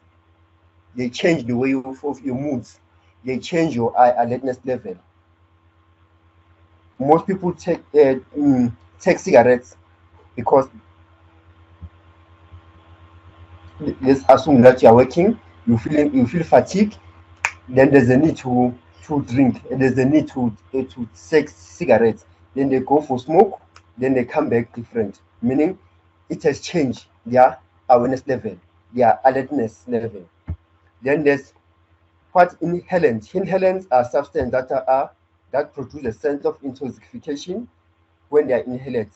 They change the way of your moods. They change your eye alertness level. Most people take cigarettes because let's assume that you are working, you feel fatigue, then there's a need to drink, there's a need to take cigarettes, then they go for smoke, then they come back different, meaning it has changed their awareness level, their alertness level. Then there's what inhalants. Inhalants are substances that produce a sense of intoxication when they are inhaled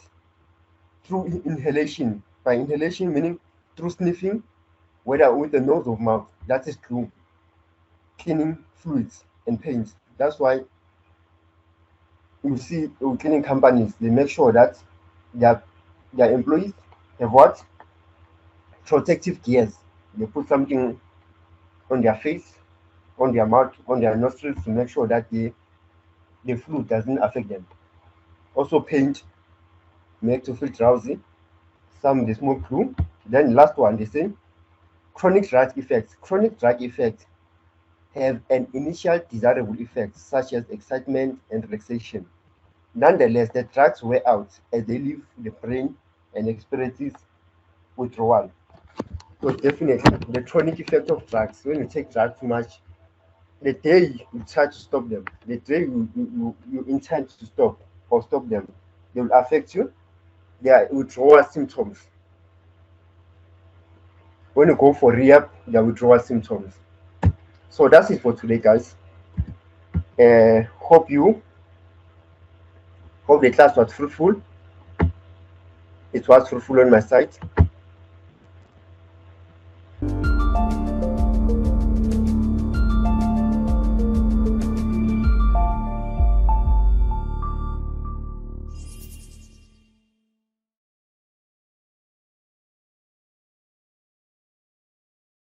through inhalation. By inhalation meaning through sniffing, whether with the nose or mouth, that is through cleaning fluids and paints. That's why you see cleaning companies, they make sure that their their employees have what? Protective gears. They put something on their face, on their mouth, on their nostrils to make sure that the fluid doesn't affect them. Also paint make to feel drowsy. Some they smoke glue. Then last one they say chronic drug effects. Chronic drug effects have an initial desirable effect such as excitement and relaxation. Nonetheless, the drugs wear out as they leave the brain and experiences withdrawal. So definitely the chronic effect of drugs, when you take drugs too much, the day you try to stop them, the day you intend to stop or stop them, they will affect you. There are withdrawal symptoms. When you go for rehab, there are withdrawal symptoms. So that's it for today, guys. Hope the class was fruitful. It was fruitful on my side.